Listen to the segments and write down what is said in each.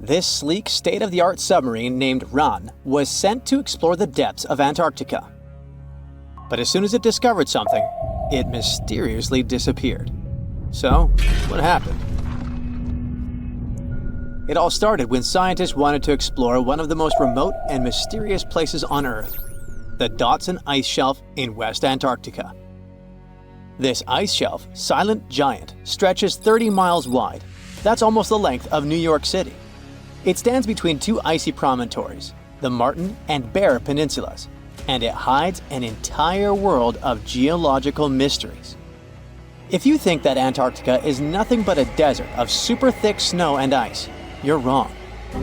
This sleek, state-of-the-art submarine named Ran was sent to explore the depths of Antarctica. But as soon as it discovered something, it mysteriously disappeared. So, what happened? It all started when scientists wanted to explore one of the most remote and mysterious places on Earth, the Dodson Ice Shelf in West Antarctica. This ice shelf, silent giant, stretches 30 miles wide. That's almost the length of New York City. It stands between two icy promontories, the Martin and Bear Peninsulas, and it hides an entire world of geological mysteries. If you think that Antarctica is nothing but a desert of super thick snow and ice, you're wrong.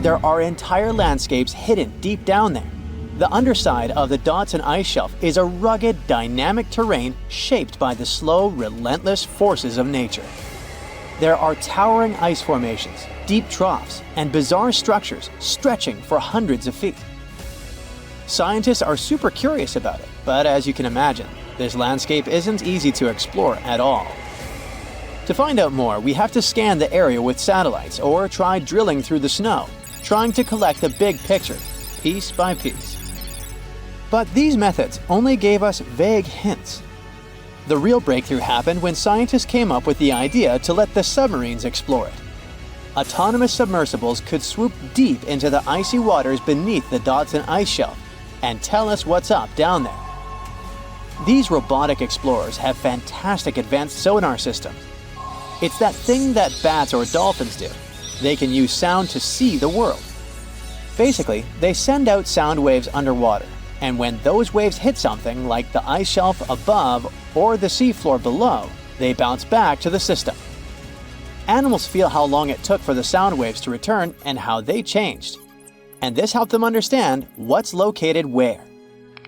There are entire landscapes hidden deep down there. The underside of the Dodson Ice Shelf is a rugged, dynamic terrain shaped by the slow, relentless forces of nature. There are towering ice formations, deep troughs, and bizarre structures stretching for hundreds of feet. Scientists are super curious about it, but as you can imagine, this landscape isn't easy to explore at all. To find out more, we have to scan the area with satellites or try drilling through the snow, trying to collect the big picture, piece by piece. But these methods only gave us vague hints. The real breakthrough happened when scientists came up with the idea to let the submarines explore it. Autonomous submersibles could swoop deep into the icy waters beneath the Dodson Ice Shelf and tell us what's up down there. These robotic explorers have fantastic advanced sonar systems. It's that thing that bats or dolphins do. They can use sound to see the world. Basically, they send out sound waves underwater, and when those waves hit something like the ice shelf above or the seafloor below, they bounce back to the system. Animals feel how long it took for the sound waves to return and how they changed. And this helped them understand what's located where.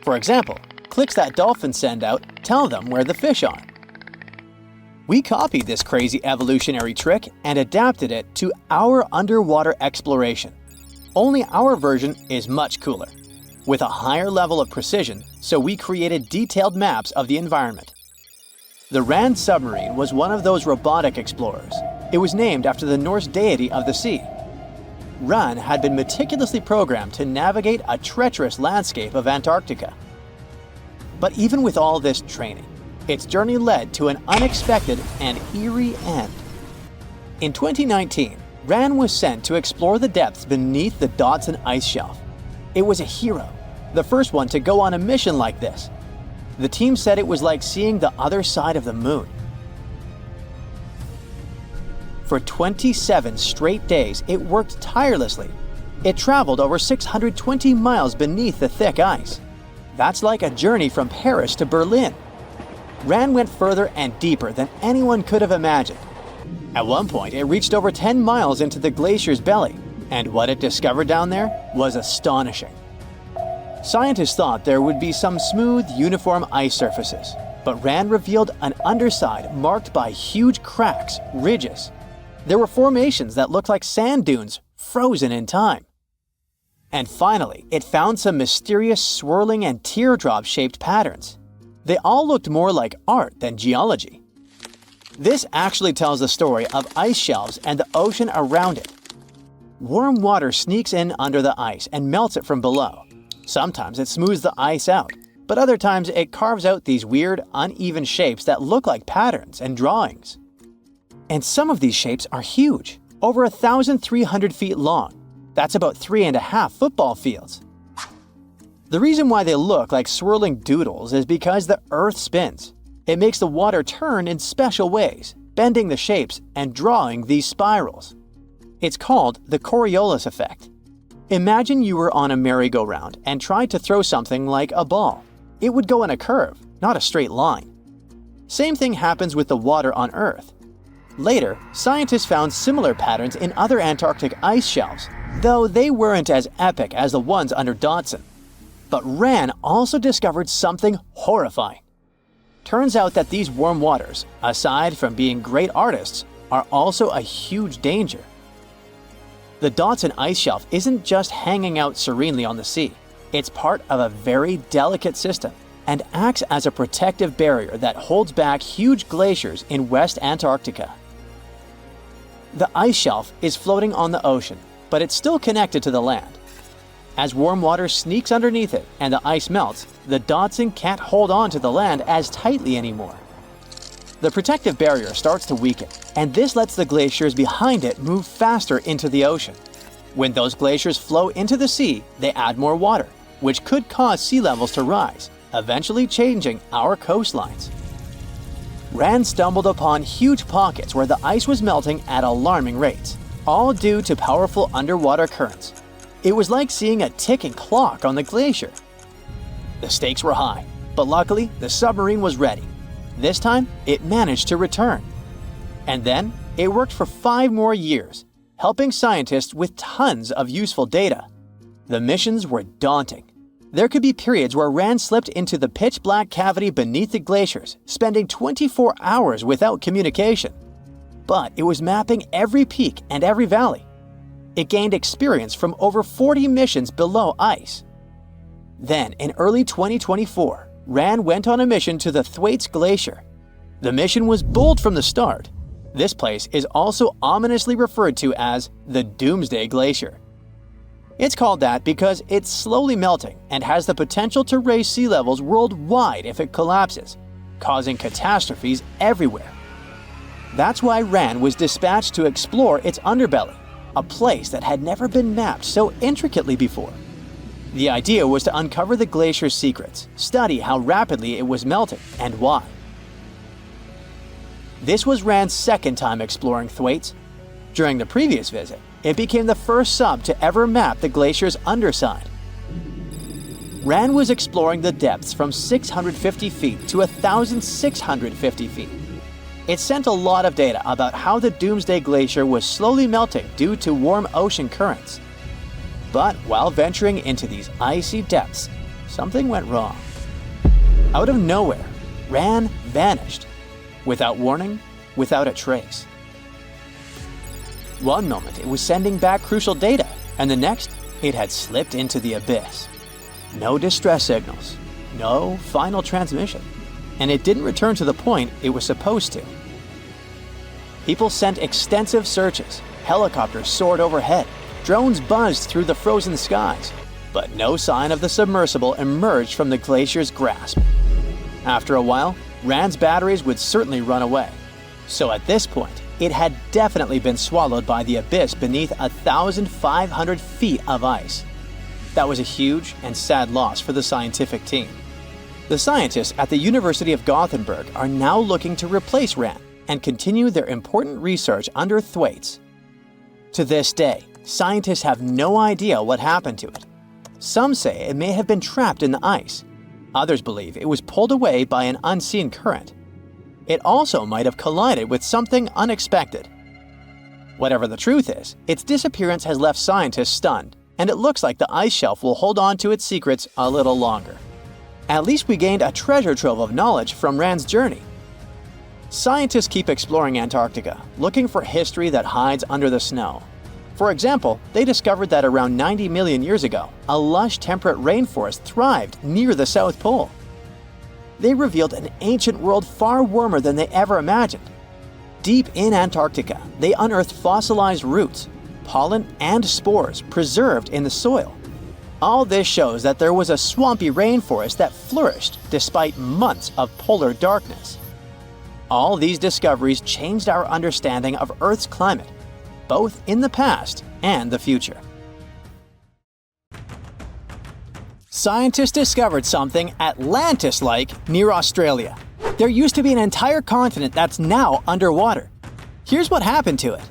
For example, clicks that dolphins send out tell them where the fish are. We copied this crazy evolutionary trick and adapted it to our underwater exploration. Only our version is much cooler, with a higher level of precision, so we created detailed maps of the environment. The Ran submarine was one of those robotic explorers. It was named after the Norse deity of the sea. Ran had been meticulously programmed to navigate a treacherous landscape of Antarctica. But even with all this training, its journey led to an unexpected and eerie end. In 2019, Ran was sent to explore the depths beneath the Dodson Ice Shelf. It was a hero, the first one to go on a mission like this. The team said it was like seeing the other side of the moon. For 27 straight days, it worked tirelessly. It traveled over 620 miles beneath the thick ice. That's like a journey from Paris to Berlin. Ran went further and deeper than anyone could have imagined. At one point, it reached over 10 miles into the glacier's belly, and what it discovered down there was astonishing. Scientists thought there would be some smooth, uniform ice surfaces, but Ran revealed an underside marked by huge cracks, ridges. There were formations that looked like sand dunes, frozen in time. And finally, it found some mysterious swirling and teardrop-shaped patterns. They all looked more like art than geology. This actually tells the story of ice shelves and the ocean around it. Warm water sneaks in under the ice and melts it from below. Sometimes it smooths the ice out, but other times it carves out these weird, uneven shapes that look like patterns and drawings. And some of these shapes are huge, over 1,300 feet long. That's about 3.5 football fields. The reason why they look like swirling doodles is because the Earth spins. It makes the water turn in special ways, bending the shapes and drawing these spirals. It's called the Coriolis effect. Imagine you were on a merry-go-round and tried to throw something like a ball. It would go in a curve, not a straight line. Same thing happens with the water on Earth. Later, scientists found similar patterns in other Antarctic ice shelves, though they weren't as epic as the ones under Dodson. But Ran also discovered something horrifying. Turns out that these warm waters, aside from being great artists, are also a huge danger. The Dodson Ice Shelf isn't just hanging out serenely on the sea. It's part of a very delicate system and acts as a protective barrier that holds back huge glaciers in West Antarctica. The ice shelf is floating on the ocean, but it's still connected to the land. As warm water sneaks underneath it and the ice melts, the Dotson can't hold on to the land as tightly anymore. The protective barrier starts to weaken, and this lets the glaciers behind it move faster into the ocean. When those glaciers flow into the sea, they add more water, which could cause sea levels to rise, eventually changing our coastlines. Rand stumbled upon huge pockets where the ice was melting at alarming rates, all due to powerful underwater currents. It was like seeing a ticking clock on the glacier. The stakes were high, but luckily the submarine was ready. This time, it managed to return. And then, it worked for 5 more years, helping scientists with tons of useful data. The missions were daunting. There could be periods where Rand slipped into the pitch-black cavity beneath the glaciers, spending 24 hours without communication. But it was mapping every peak and every valley. It gained experience from over 40 missions below ice. Then, in early 2024, Rand went on a mission to the Thwaites Glacier. The mission was bold from the start. This place is also ominously referred to as the Doomsday Glacier. It's called that because it's slowly melting and has the potential to raise sea levels worldwide if it collapses, causing catastrophes everywhere. That's why Rand was dispatched to explore its underbelly, a place that had never been mapped so intricately before. The idea was to uncover the glacier's secrets, study how rapidly it was melting and why. This was Rand's second time exploring Thwaites. During the previous visit, it became the first sub to ever map the glacier's underside. Rand was exploring the depths from 650 feet to 1,650 feet. It sent a lot of data about how the Doomsday Glacier was slowly melting due to warm ocean currents. But while venturing into these icy depths, something went wrong. Out of nowhere, Rand vanished. Without warning, without a trace. One moment it was sending back crucial data, and the next it had slipped into the abyss. No distress signals, no final transmission, and it didn't return to the point it was supposed to. People sent extensive searches, helicopters soared overhead, drones buzzed through the frozen skies, but no sign of the submersible emerged from the glacier's grasp. After a while, Rand's batteries would certainly run away, so at this point, it had definitely been swallowed by the abyss beneath 1,500 feet of ice. That was a huge and sad loss for the scientific team. The scientists at the University of Gothenburg are now looking to replace Rand and continue their important research under Thwaites. To this day, scientists have no idea what happened to it. Some say it may have been trapped in the ice. Others believe it was pulled away by an unseen current. It also might have collided with something unexpected. Whatever the truth is, its disappearance has left scientists stunned, and it looks like the ice shelf will hold on to its secrets a little longer. At least we gained a treasure trove of knowledge from Rand's journey. Scientists keep exploring Antarctica, looking for history that hides under the snow. For example, they discovered that around 90 million years ago, a lush temperate rainforest thrived near the South Pole. They revealed an ancient world far warmer than they ever imagined. Deep in Antarctica, they unearthed fossilized roots, pollen, and spores preserved in the soil. All this shows that there was a swampy rainforest that flourished despite months of polar darkness. All these discoveries changed our understanding of Earth's climate, both in the past and the future. Scientists discovered something Atlantis-like near Australia. There used to be an entire continent that's now underwater. Here's what happened to it.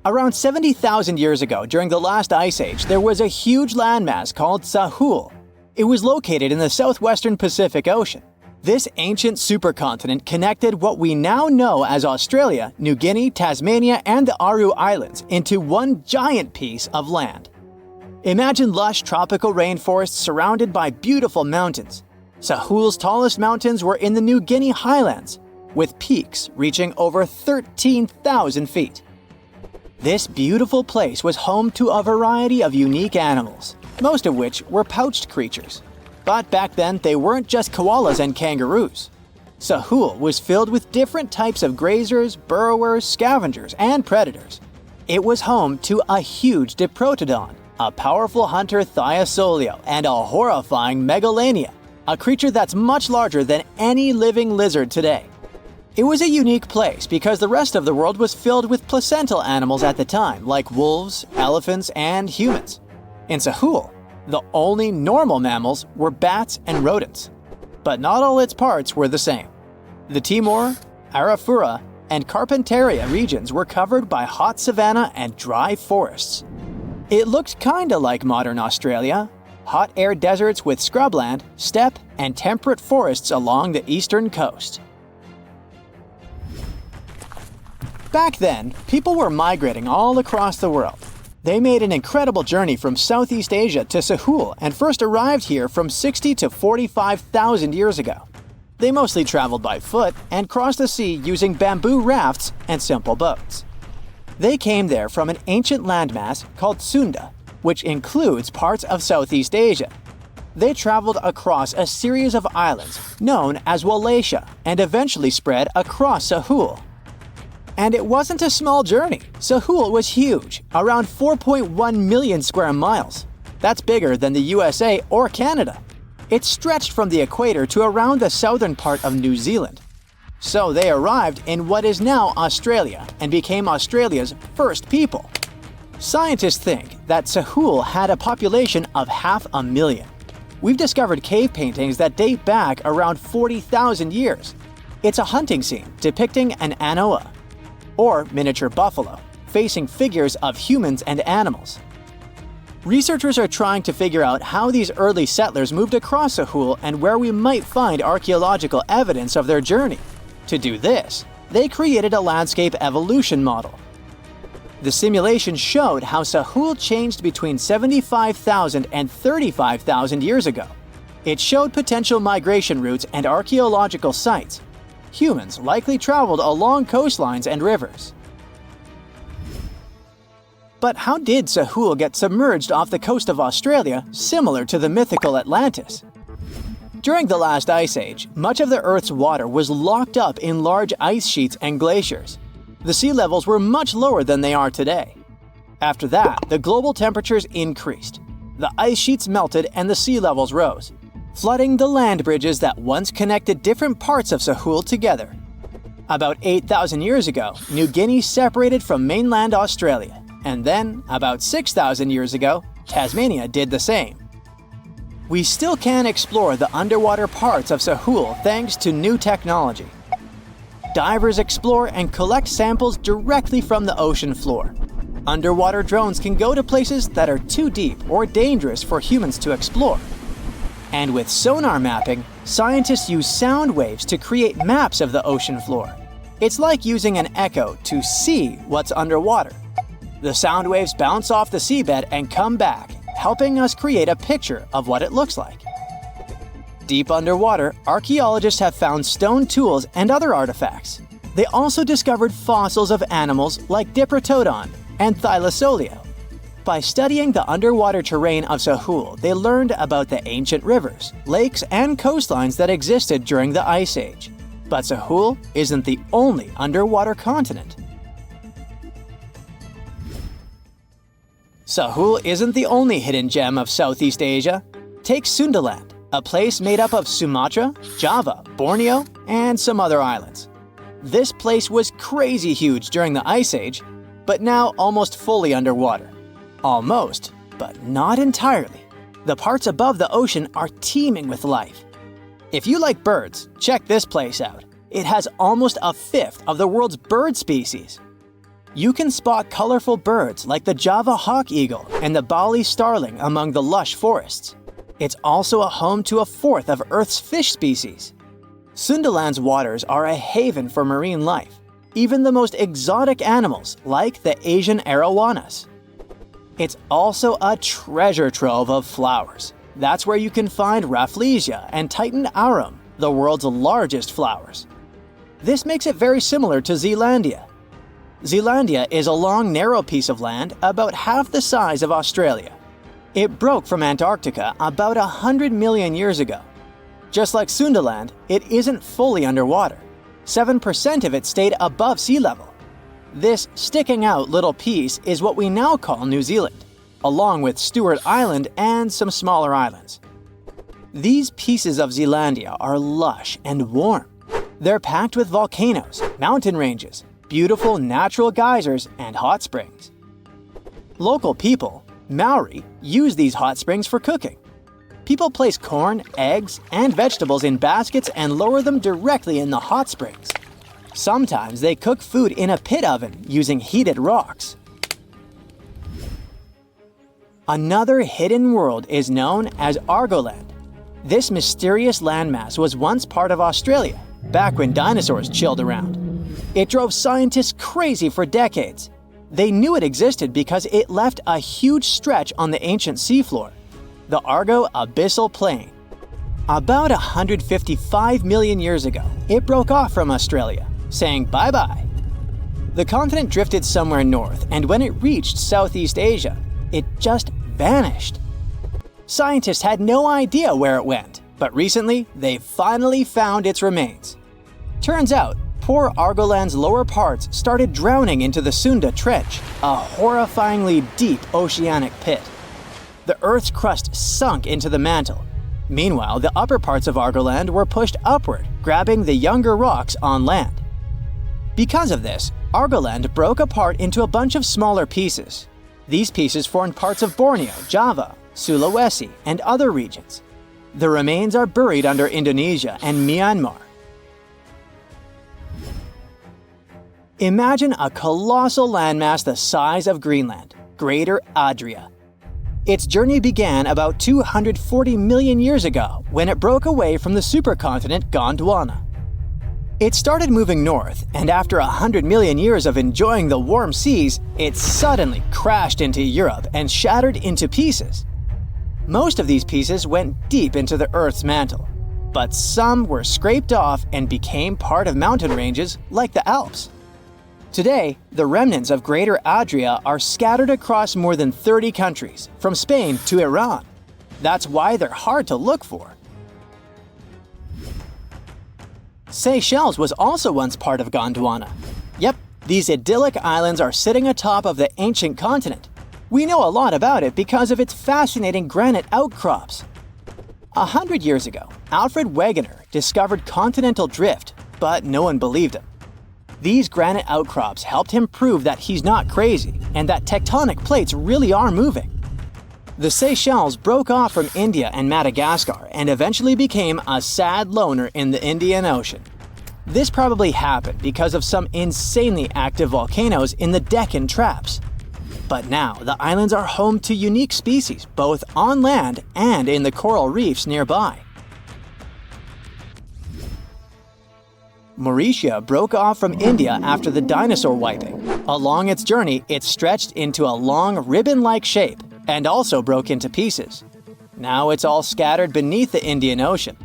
Around 70,000 years ago, during the last ice age, there was a huge landmass called Sahul. It was located in the southwestern Pacific Ocean. This ancient supercontinent connected what we now know as Australia, New Guinea, Tasmania, and the Aru Islands into one giant piece of land. Imagine lush tropical rainforests surrounded by beautiful mountains. Sahul's tallest mountains were in the New Guinea highlands, with peaks reaching over 13,000 feet. This beautiful place was home to a variety of unique animals, most of which were pouched creatures. But back then, they weren't just koalas and kangaroos. Sahul was filled with different types of grazers, burrowers, scavengers, and predators. It was home to a huge diprotodon, a powerful hunter Thiosolio, and a horrifying Megalania, a creature that's much larger than any living lizard today. It was a unique place because the rest of the world was filled with placental animals at the time, like wolves, elephants, and humans. In Sahul, the only normal mammals were bats and rodents. But not all its parts were the same. The Timor, Arafura, and Carpentaria regions were covered by hot savanna and dry forests. It looked kinda like modern Australia, hot air deserts with scrubland, steppe, and temperate forests along the eastern coast. Back then, people were migrating all across the world. They made an incredible journey from Southeast Asia to Sahul and first arrived here from 60 to 45,000 years ago. They mostly traveled by foot and crossed the sea using bamboo rafts and simple boats. They came there from an ancient landmass called Sunda, which includes parts of Southeast Asia. They traveled across a series of islands known as Wallachia and eventually spread across Sahul. And it wasn't a small journey. Sahul was huge, around 4.1 million square miles. That's bigger than the USA or Canada. It stretched from the equator to around the southern part of New Zealand. So they arrived in what is now Australia and became Australia's first people. Scientists think that Sahul had a population of 500,000. We've discovered cave paintings that date back around 40,000 years. It's a hunting scene depicting an anoa, or miniature buffalo, facing figures of humans and animals. Researchers are trying to figure out how these early settlers moved across Sahul and where we might find archaeological evidence of their journey. To do this, they created a landscape evolution model. The simulation showed how Sahul changed between 75,000 and 35,000 years ago. It showed potential migration routes and archaeological sites. Humans likely traveled along coastlines and rivers. But how did Sahul get submerged off the coast of Australia, similar to the mythical Atlantis? During the last ice age, much of the Earth's water was locked up in large ice sheets and glaciers. The sea levels were much lower than they are today. After that, the global temperatures increased. The ice sheets melted and the sea levels rose, flooding the land bridges that once connected different parts of Sahul together. About 8,000 years ago, New Guinea separated from mainland Australia, and then, about 6,000 years ago, Tasmania did the same. We still can explore the underwater parts of Sahul thanks to new technology. Divers explore and collect samples directly from the ocean floor. Underwater drones can go to places that are too deep or dangerous for humans to explore. And with sonar mapping, scientists use sound waves to create maps of the ocean floor. It's like using an echo to see what's underwater. The sound waves bounce off the seabed and come back, helping us create a picture of what it looks like. Deep underwater, archaeologists have found stone tools and other artifacts. They also discovered fossils of animals like Diprotodon and Thylasolio. By studying the underwater terrain of Sahul, they learned about the ancient rivers, lakes, and coastlines that existed during the Ice Age. But Sahul isn't the only underwater continent. Sahul isn't the only hidden gem of Southeast Asia. Take Sundaland, a place made up of Sumatra, Java, Borneo, and some other islands. This place was crazy huge during the Ice Age, but now almost fully underwater. Almost, but not entirely. The parts above the ocean are teeming with life. If you like birds, check this place out. It has almost a fifth of the world's bird species. You can spot colorful birds like the Java hawk eagle and the Bali starling among the lush forests. It's also a home to a fourth of Earth's fish species. Sundaland's waters are a haven for marine life, even the most exotic animals like the Asian arowanas. It's also a treasure trove of flowers. That's where you can find Rafflesia and Titan arum, the world's largest flowers. This makes it very similar to Zealandia. Zealandia is a long, narrow piece of land about half the size of Australia. It broke from Antarctica about 100 million years ago. Just like Sundaland, it isn't fully underwater. 7% of it stayed above sea level. This sticking out little piece is what we now call New Zealand, along with Stewart Island and some smaller islands. These pieces of Zealandia are lush and warm. They're packed with volcanoes, mountain ranges, beautiful natural geysers, and hot springs. Local people, Maori, use these hot springs for cooking. People place corn, eggs, and vegetables in baskets and lower them directly in the hot springs. Sometimes they cook food in a pit oven using heated rocks. Another hidden world is known as Argoland. This mysterious landmass was once part of Australia, back when dinosaurs chilled around. It drove scientists crazy for decades. They knew it existed because it left a huge stretch on the ancient seafloor, the Argo Abyssal Plain. About 155 million years ago, it broke off from Australia, saying bye-bye. The continent drifted somewhere north, and when it reached Southeast Asia, it just vanished. Scientists had no idea where it went, but recently they finally found its remains. Turns out, poor Argoland's lower parts started drowning into the Sunda Trench, a horrifyingly deep oceanic pit. The Earth's crust sunk into the mantle. Meanwhile, the upper parts of Argoland were pushed upward, grabbing the younger rocks on land. Because of this, Argoland broke apart into a bunch of smaller pieces. These pieces formed parts of Borneo, Java, Sulawesi, and other regions. The remains are buried under Indonesia and Myanmar. Imagine a colossal landmass the size of Greenland, Greater Adria. Its journey began about 240 million years ago when it broke away from the supercontinent Gondwana. It started moving north, and after 100 million years of enjoying the warm seas, it suddenly crashed into Europe and shattered into pieces. Most of these pieces went deep into the Earth's mantle, but some were scraped off and became part of mountain ranges like the Alps. Today, the remnants of Greater Adria are scattered across more than 30 countries, from Spain to Iran. That's why they're hard to look for. Seychelles was also once part of Gondwana. Yep, these idyllic islands are sitting atop of the ancient continent. We know a lot about it because of its fascinating granite outcrops. 100 years ago, Alfred Wegener discovered continental drift, but no one believed him. These granite outcrops helped him prove that he's not crazy and that tectonic plates really are moving. The Seychelles broke off from India and Madagascar and eventually became a sad loner in the Indian Ocean. This probably happened because of some insanely active volcanoes in the Deccan Traps. But now, the islands are home to unique species both on land and in the coral reefs nearby. Mauritius broke off from India after the dinosaur wiping. Along its journey, it stretched into a long ribbon-like shape and also broke into pieces. Now it's all scattered beneath the Indian Ocean.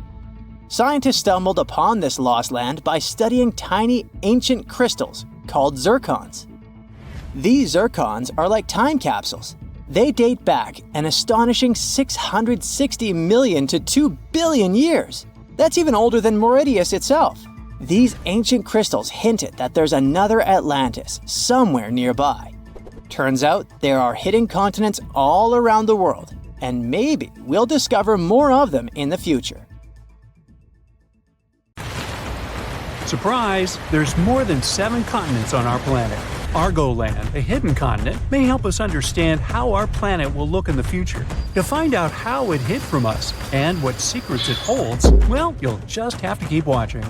Scientists stumbled upon this lost land by studying tiny ancient crystals called zircons. These zircons are like time capsules. They date back an astonishing 660 million to 2 billion years. That's even older than Mauritius itself. These ancient crystals hinted that there's another Atlantis somewhere nearby. Turns out there are hidden continents all around the world, and maybe we'll discover more of them in the future. Surprise! There's more than 7 continents on our planet. Argoland, a hidden continent, may help us understand how our planet will look in the future. To find out how it hid from us and what secrets it holds, well, you'll just have to keep watching.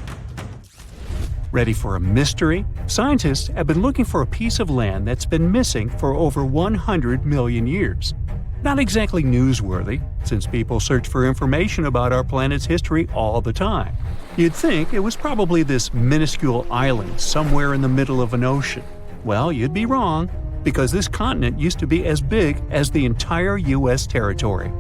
Ready for a mystery? Scientists have been looking for a piece of land that's been missing for over 100 million years. Not exactly newsworthy, since people search for information about our planet's history all the time. You'd think it was probably this minuscule island somewhere in the middle of an ocean. Well, you'd be wrong, because this continent used to be as big as the entire U.S. territory.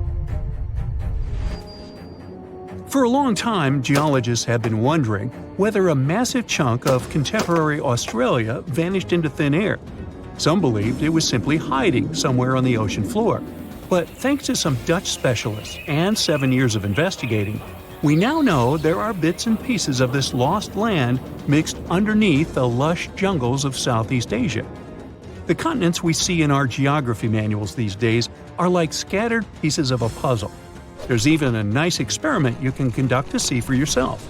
For a long time, geologists have been wondering whether a massive chunk of contemporary Australia vanished into thin air. Some believed it was simply hiding somewhere on the ocean floor. But thanks to some Dutch specialists and 7 years of investigating, We now know there are bits and pieces of this lost land mixed underneath the lush jungles of Southeast Asia. The continents we see in our geography manuals these days are like scattered pieces of a puzzle. There's even a nice experiment you can conduct to see for yourself.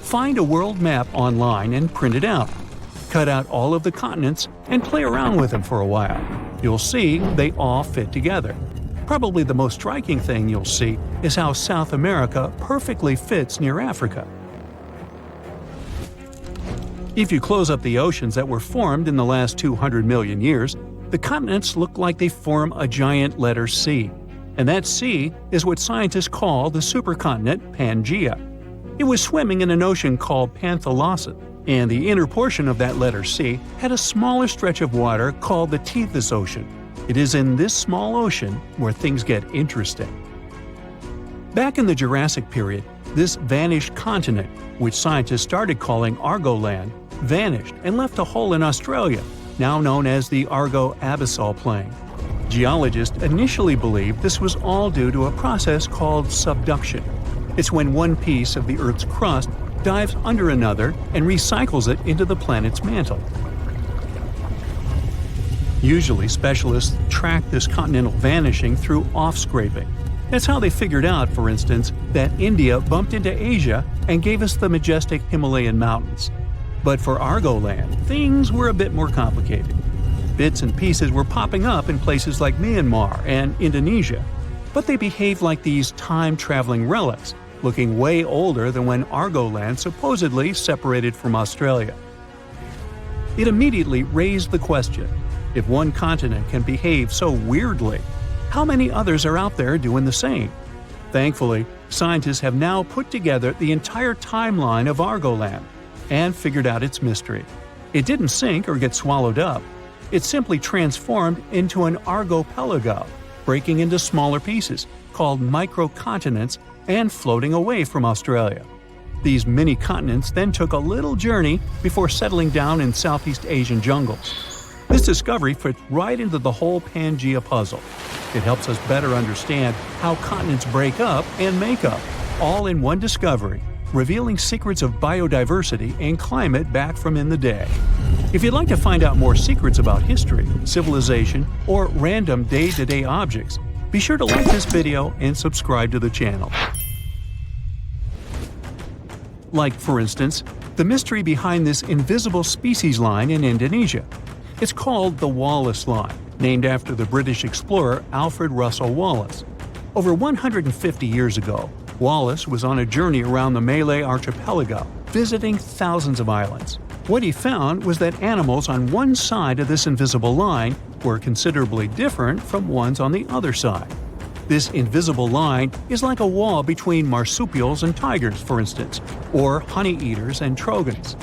Find a world map online and print it out. Cut out all of the continents and play around with them for a while. You'll see they all fit together. Probably the most striking thing you'll see is how South America perfectly fits near Africa. If you close up the oceans that were formed in the last 200 million years, the continents look like they form a giant letter C. And that C is what scientists call the supercontinent Pangaea. It was swimming in an ocean called Panthalassa, and the inner portion of that letter C had a smaller stretch of water called the Tethys Ocean. It is in this small ocean where things get interesting. Back in the Jurassic period, this vanished continent, which scientists started calling Argoland, vanished and left a hole in Australia, now known as the Argo-Abyssal Plain. Geologists initially believed this was all due to a process called subduction. It's when one piece of the Earth's crust dives under another and recycles it into the planet's mantle. Usually, specialists track this continental vanishing through off-scraping. That's how they figured out, for instance, that India bumped into Asia and gave us the majestic Himalayan mountains. But for Argoland, things were a bit more complicated. Bits and pieces were popping up in places like Myanmar and Indonesia, but they behaved like these time-traveling relics, looking way older than when Argoland supposedly separated from Australia. It immediately raised the question, if one continent can behave so weirdly, how many others are out there doing the same? Thankfully, scientists have now put together the entire timeline of Argoland and figured out its mystery. It didn't sink or get swallowed up. It simply transformed into an archipelago, breaking into smaller pieces, called microcontinents, and floating away from Australia. These mini-continents then took a little journey before settling down in Southeast Asian jungles. This discovery fits right into the whole Pangaea puzzle. It helps us better understand how continents break up and make up, all in one discovery, revealing secrets of biodiversity and climate back from in the day. If you'd like to find out more secrets about history, civilization, or random day-to-day objects, be sure to like this video and subscribe to the channel. Like, for instance, the mystery behind this invisible species line in Indonesia. It's called the Wallace Line, named after the British explorer Alfred Russel Wallace. Over 150 years ago, Wallace was on a journey around the Malay archipelago, visiting thousands of islands. What he found was that animals on one side of this invisible line were considerably different from ones on the other side. This invisible line is like a wall between marsupials and tigers, for instance, or honey eaters and trogons.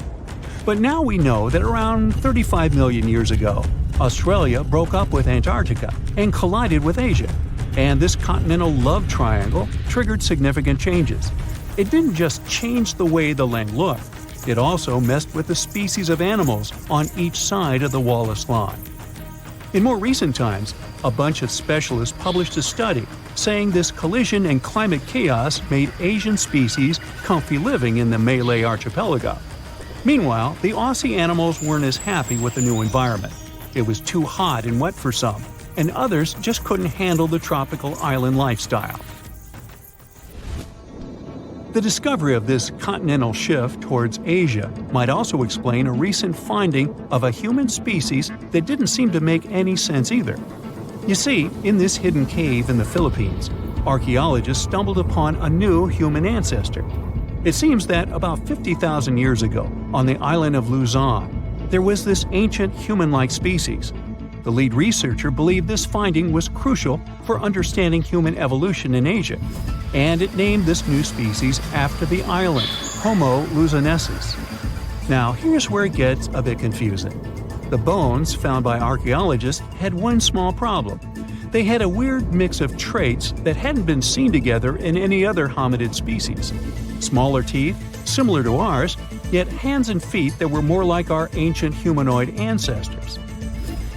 But now we know that around 35 million years ago, Australia broke up with Antarctica and collided with Asia, and this continental love triangle triggered significant changes. It didn't just change the way the land looked, it also messed with the species of animals on each side of the Wallace Line. In more recent times, a bunch of specialists published a study saying this collision and climate chaos made Asian species comfy living in the Malay archipelago. Meanwhile, the Aussie animals weren't as happy with the new environment. It was too hot and wet for some, and others just couldn't handle the tropical island lifestyle. The discovery of this continental shift towards Asia might also explain a recent finding of a human species that didn't seem to make any sense either. You see, in this hidden cave in the Philippines, archaeologists stumbled upon a new human ancestor. It seems that about 50,000 years ago, on the island of Luzon, there was this ancient human-like species. The lead researcher believed this finding was crucial for understanding human evolution in Asia, and it named this new species after the island, Homo luzonensis. Now, here's where it gets a bit confusing. The bones found by archaeologists had one small problem. They had a weird mix of traits that hadn't been seen together in any other hominid species. Smaller teeth, similar to ours, yet hands and feet that were more like our ancient humanoid ancestors.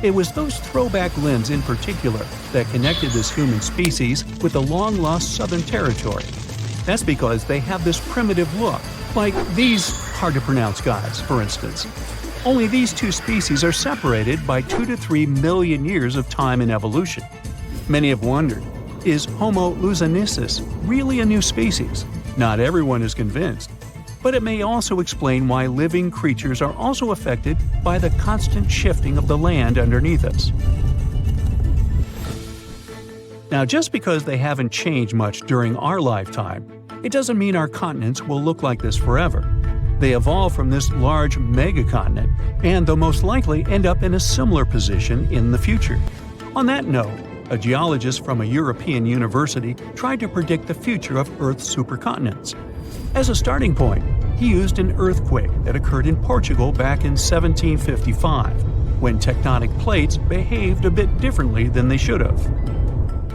It was those throwback limbs in particular that connected this human species with the long-lost Southern Territory. That's because they have this primitive look, like these hard-to-pronounce guys, for instance. Only these two species are separated by 2 to 3 million years of time in evolution. Many have wondered, is Homo luzonensis really a new species? Not everyone is convinced. But it may also explain why living creatures are also affected by the constant shifting of the land underneath us. Now, just because they haven't changed much during our lifetime, it doesn't mean our continents will look like this forever. They evolved from this large megacontinent, and they'll most likely end up in a similar position in the future. On that note, a geologist from a European university tried to predict the future of Earth's supercontinents. As a starting point, he used an earthquake that occurred in Portugal back in 1755, when tectonic plates behaved a bit differently than they should have.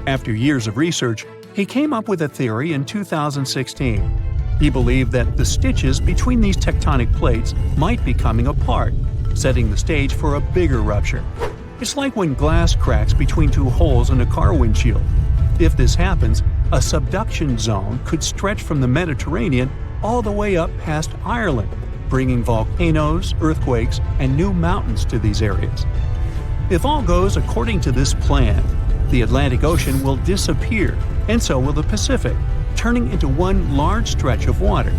After years of research, he came up with a theory in 2016. He believed that the stitches between these tectonic plates might be coming apart, setting the stage for a bigger rupture. It's like when glass cracks between two holes in a car windshield. If this happens, a subduction zone could stretch from the Mediterranean all the way up past Ireland, bringing volcanoes, earthquakes, and new mountains to these areas. If all goes according to this plan, the Atlantic Ocean will disappear, and so will the Pacific, turning into one large stretch of water.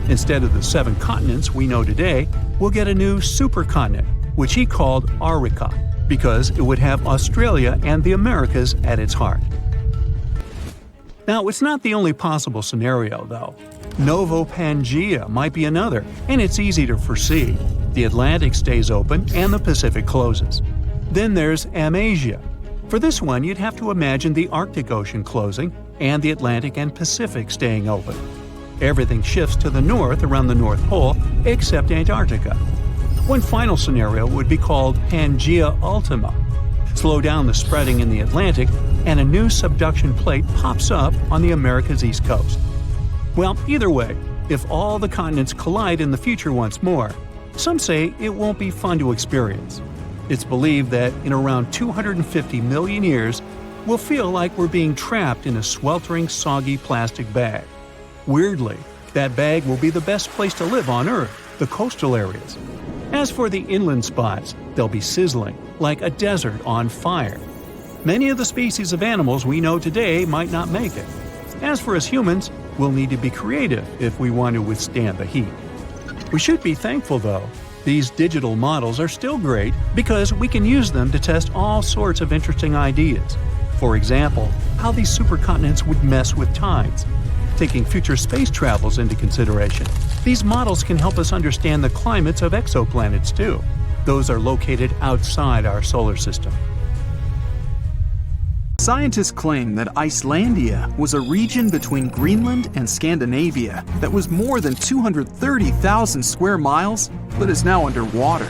Instead of the 7 continents we know today, we'll get a new supercontinent, which he called Arica, because it would have Australia and the Americas at its heart. Now, it's not the only possible scenario, though. Novo Pangea might be another, and it's easy to foresee. The Atlantic stays open and the Pacific closes. Then there's Amasia. For this one, you'd have to imagine the Arctic Ocean closing and the Atlantic and Pacific staying open. Everything shifts to the north around the North Pole, except Antarctica. One final scenario would be called Pangea Ultima. Slow down the spreading in the Atlantic, and a new subduction plate pops up on the America's east coast. Well, either way, if all the continents collide in the future once more, some say it won't be fun to experience. It's believed that in around 250 million years, we'll feel like we're being trapped in a sweltering, soggy plastic bag. Weirdly, that bag will be the best place to live on Earth, the coastal areas. As for the inland spots, they'll be sizzling, like a desert on fire. Many of the species of animals we know today might not make it. As for us humans, we'll need to be creative if we want to withstand the heat. We should be thankful, though. These digital models are still great because we can use them to test all sorts of interesting ideas. For example, how these supercontinents would mess with tides. Taking future space travels into consideration, these models can help us understand the climates of exoplanets too. Those are located outside our solar system. Scientists claim that Icelandia was a region between Greenland and Scandinavia that was more than 230,000 square miles, but is now underwater.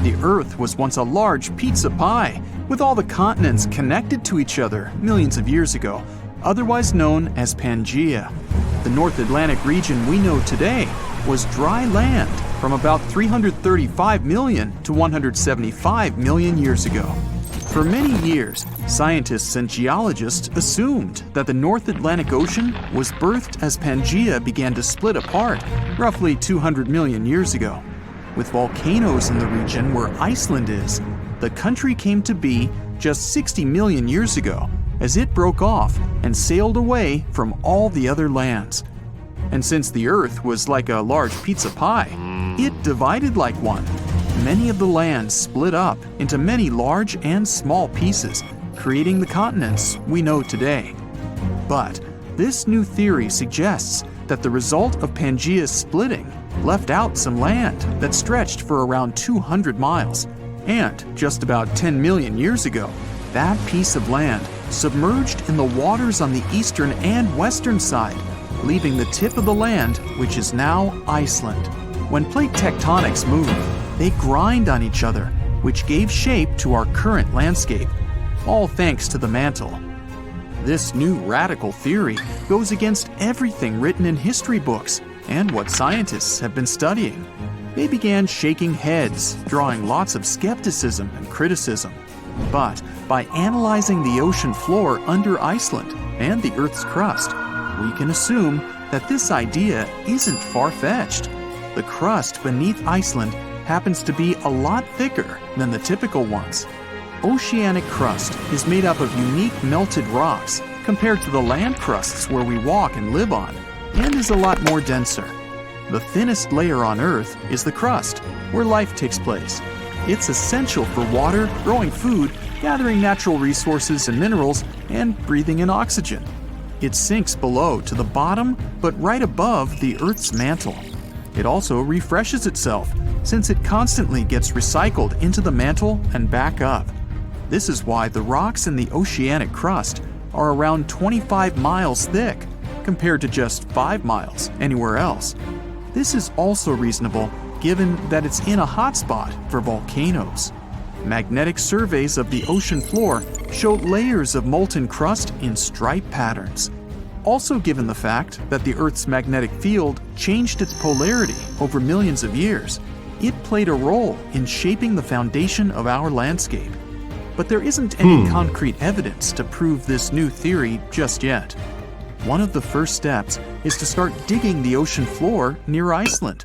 The Earth was once a large pizza pie, with all the continents connected to each other millions of years ago, otherwise known as Pangea. The North Atlantic region we know today was dry land from about 335 million to 175 million years ago. For many years, scientists and geologists assumed that the North Atlantic Ocean was birthed as Pangea began to split apart roughly 200 million years ago. With volcanoes in the region where Iceland is, the country came to be just 60 million years ago as it broke off and sailed away from all the other lands. And since the Earth was like a large pizza pie, it divided like one. Many of the lands split up into many large and small pieces, creating the continents we know today. But this new theory suggests that the result of Pangea's splitting left out some land that stretched for around 200 miles. And just about 10 million years ago, that piece of land submerged in the waters on the eastern and western side, leaving the tip of the land, which is now Iceland. When plate tectonics move, they grind on each other, which gave shape to our current landscape, all thanks to the mantle. This new radical theory goes against everything written in history books and what scientists have been studying. They began shaking heads, drawing lots of skepticism and criticism. But by analyzing the ocean floor under Iceland and the Earth's crust, we can assume that this idea isn't far-fetched. The crust beneath Iceland happens to be a lot thicker than the typical ones. Oceanic crust is made up of unique melted rocks compared to the land crusts where we walk and live on, and is a lot more denser. The thinnest layer on Earth is the crust, where life takes place. It's essential for water, growing food, gathering natural resources and minerals, and breathing in oxygen. It sinks below to the bottom, but right above the Earth's mantle. It also refreshes itself, since it constantly gets recycled into the mantle and back up. This is why the rocks in the oceanic crust are around 25 miles thick, compared to just 5 miles anywhere else. This is also reasonable given that it's in a hotspot for volcanoes. Magnetic surveys of the ocean floor show layers of molten crust in stripe patterns. Also, given the fact that the Earth's magnetic field changed its polarity over millions of years, it played a role in shaping the foundation of our landscape. But there isn't any concrete evidence to prove this new theory just yet. One of the first steps is to start digging the ocean floor near Iceland.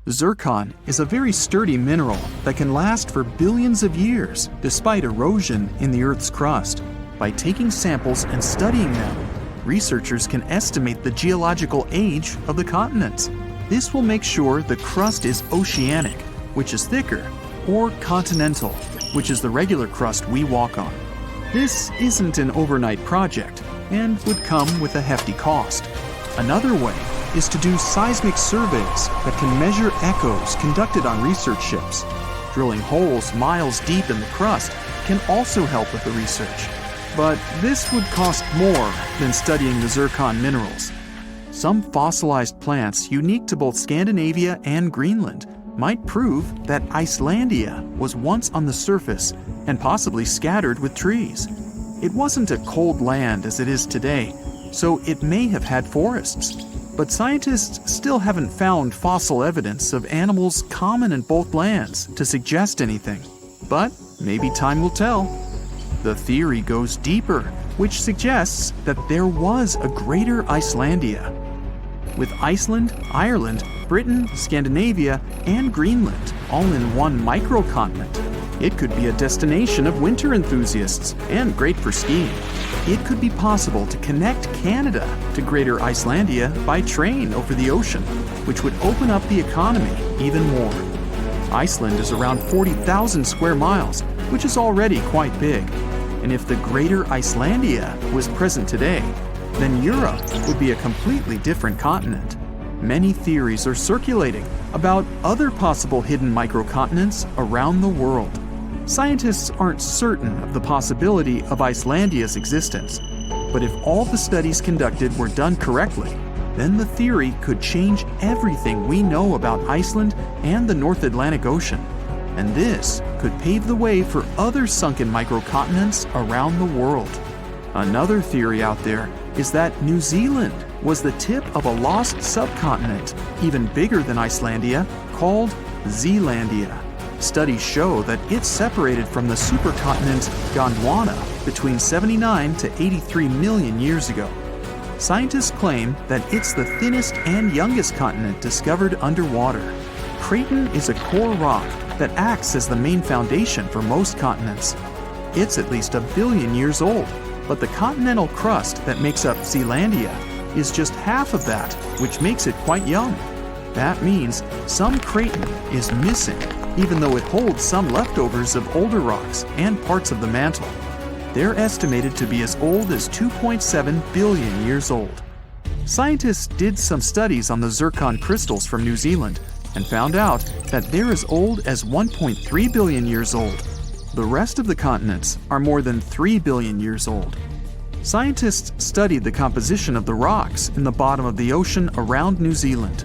Zircon is a very sturdy mineral that can last for billions of years despite erosion in the Earth's crust. By taking samples and studying them, researchers can estimate the geological age of the continents. This will make sure the crust is oceanic, which is thicker, or continental, which is the regular crust we walk on. This isn't an overnight project and would come with a hefty cost. Another way is to do seismic surveys that can measure echoes conducted on research ships. Drilling holes miles deep in the crust can also help with the research, but this would cost more than studying the zircon minerals. Some fossilized plants unique to both Scandinavia and Greenland might prove that Icelandia was once on the surface and possibly scattered with trees. It wasn't a cold land as it is today, so it may have had forests. But scientists still haven't found fossil evidence of animals common in both lands to suggest anything. But maybe time will tell. The theory goes deeper, which suggests that there was a greater Icelandia. With Iceland, Ireland, Britain, Scandinavia, and Greenland all in one microcontinent, it could be a destination of winter enthusiasts and great for skiing. It could be possible to connect Canada to Greater Icelandia by train over the ocean, which would open up the economy even more. Iceland is around 40,000 square miles, which is already quite big. And if the Greater Icelandia was present today, then Europe would be a completely different continent. Many theories are circulating about other possible hidden microcontinents around the world. Scientists aren't certain of the possibility of Icelandia's existence, but if all the studies conducted were done correctly, then the theory could change everything we know about Iceland and the North Atlantic Ocean. And this could pave the way for other sunken microcontinents around the world. Another theory out there is that New Zealand was the tip of a lost subcontinent, even bigger than Icelandia, called Zealandia. Studies show that it's separated from the supercontinent Gondwana between 79 to 83 million years ago. Scientists claim that it's the thinnest and youngest continent discovered underwater. Craton is a core rock that acts as the main foundation for most continents. It's at least 1 billion years old, but the continental crust that makes up Zealandia is just half of that, which makes it quite young. That means some craton is missing, even though it holds some leftovers of older rocks and parts of the mantle. They're estimated to be as old as 2.7 billion years old. Scientists did some studies on the zircon crystals from New Zealand and found out that they're as old as 1.3 billion years old. The rest of the continents are more than 3 billion years old. Scientists studied the composition of the rocks in the bottom of the ocean around New Zealand.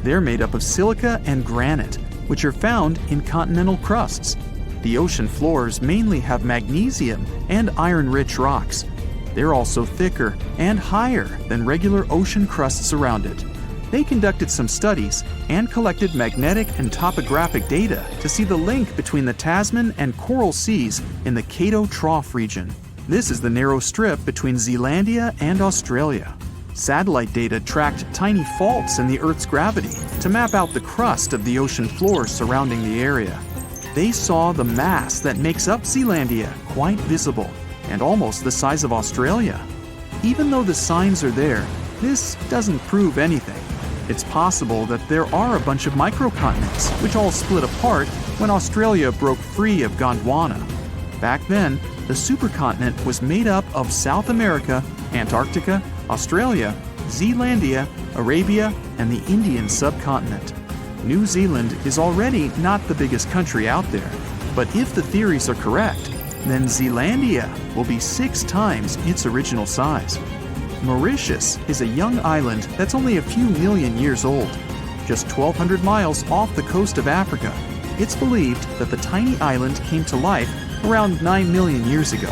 They're made up of silica and granite, which are found in continental crusts. The ocean floors mainly have magnesium and iron-rich rocks. They're also thicker and higher than regular ocean crusts around it. They conducted some studies and collected magnetic and topographic data to see the link between the Tasman and Coral Seas in the Cato Trough region. This is the narrow strip between Zealandia and Australia. Satellite data tracked tiny faults in the Earth's gravity to map out the crust of the ocean floor surrounding the area. They saw the mass that makes up Zealandia quite visible and almost the size of Australia. Even though the signs are there, this doesn't prove anything. It's possible that there are a bunch of microcontinents which all split apart when Australia broke free of Gondwana. Back then, the supercontinent was made up of South America, Antarctica, Australia, Zealandia, Arabia, and the Indian subcontinent. New Zealand is already not the biggest country out there, but if the theories are correct, then Zealandia will be 6 times its original size. Mauritius is a young island that's only a few million years old. Just 1,200 miles off the coast of Africa, it's believed that the tiny island came to life around 9 million years ago.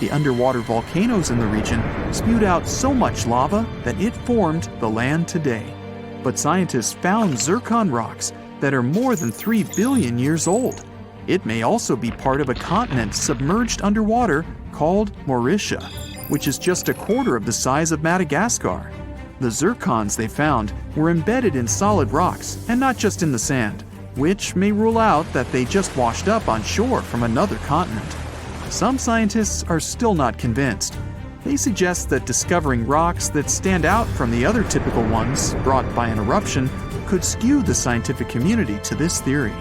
The underwater volcanoes in the region spewed out so much lava that it formed the land today. But scientists found zircon rocks that are more than 3 billion years old. It may also be part of a continent submerged underwater called Mauritia, which is just a quarter of the size of Madagascar. The zircons they found were embedded in solid rocks and not just in the sand, which may rule out that they just washed up on shore from another continent. Some scientists are still not convinced. They suggest that discovering rocks that stand out from the other typical ones brought by an eruption could skew the scientific community to this theory.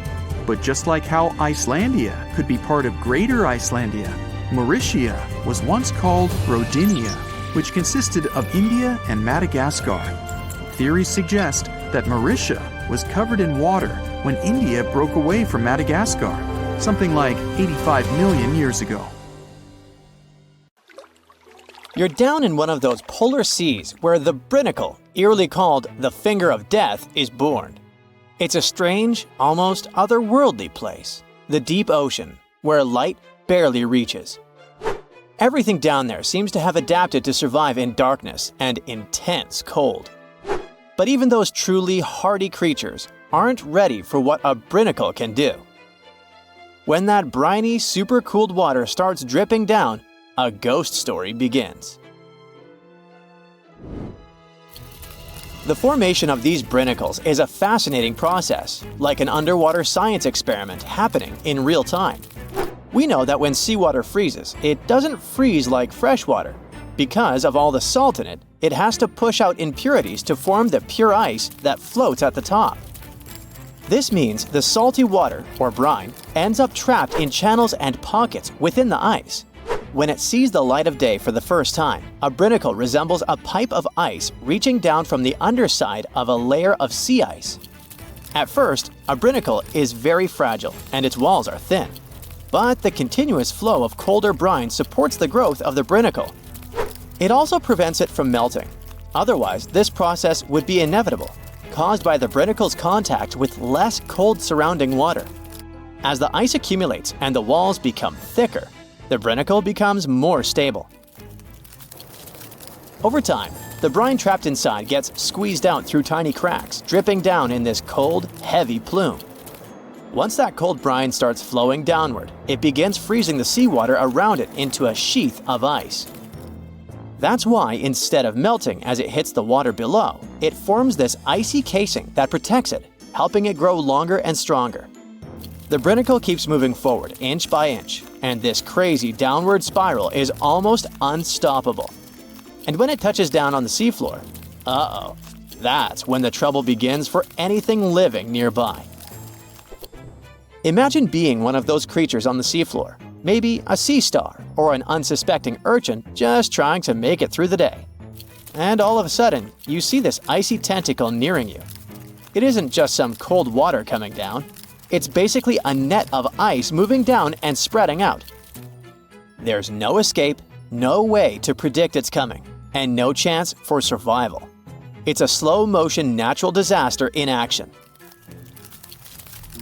But just like how Icelandia could be part of Greater Icelandia, Mauritia was once called Rodinia, which consisted of India and Madagascar. Theories suggest that Mauritia was covered in water when India broke away from Madagascar, something like 85 million years ago. You're down in one of those polar seas where the Brinacle, eerily called the Finger of Death, is born. It's a strange, almost otherworldly place, the deep ocean, where light barely reaches. Everything down there seems to have adapted to survive in darkness and intense cold. But even those truly hardy creatures aren't ready for what a Brinacle can do. When that briny, super-cooled water starts dripping down, a ghost story begins. The formation of these brinicles is a fascinating process, like an underwater science experiment happening in real time. We know that when seawater freezes, it doesn't freeze like fresh water. Because of all the salt in it, it has to push out impurities to form the pure ice that floats at the top. This means the salty water, or brine, ends up trapped in channels and pockets within the ice. When it sees the light of day for the first time, a brinacle resembles a pipe of ice reaching down from the underside of a layer of sea ice. At first, a brinacle is very fragile and its walls are thin. But the continuous flow of colder brine supports the growth of the brinacle. It also prevents it from melting. Otherwise, this process would be inevitable, caused by the brinicle's contact with less cold surrounding water. As the ice accumulates and the walls become thicker, the brinacle becomes more stable. Over time, the brine trapped inside gets squeezed out through tiny cracks, dripping down in this cold, heavy plume. Once that cold brine starts flowing downward, it begins freezing the seawater around it into a sheath of ice. That's why, instead of melting as it hits the water below, it forms this icy casing that protects it, helping it grow longer and stronger. The brinacle keeps moving forward inch by inch, and this crazy downward spiral is almost unstoppable. And when it touches down on the seafloor, that's when the trouble begins for anything living nearby. Imagine being one of those creatures on the seafloor, maybe a sea star or an unsuspecting urchin just trying to make it through the day. And all of a sudden, you see this icy tentacle nearing you. It isn't just some cold water coming down. It's basically a net of ice moving down and spreading out. There's no escape, no way to predict its coming, and no chance for survival. It's a slow-motion natural disaster in action.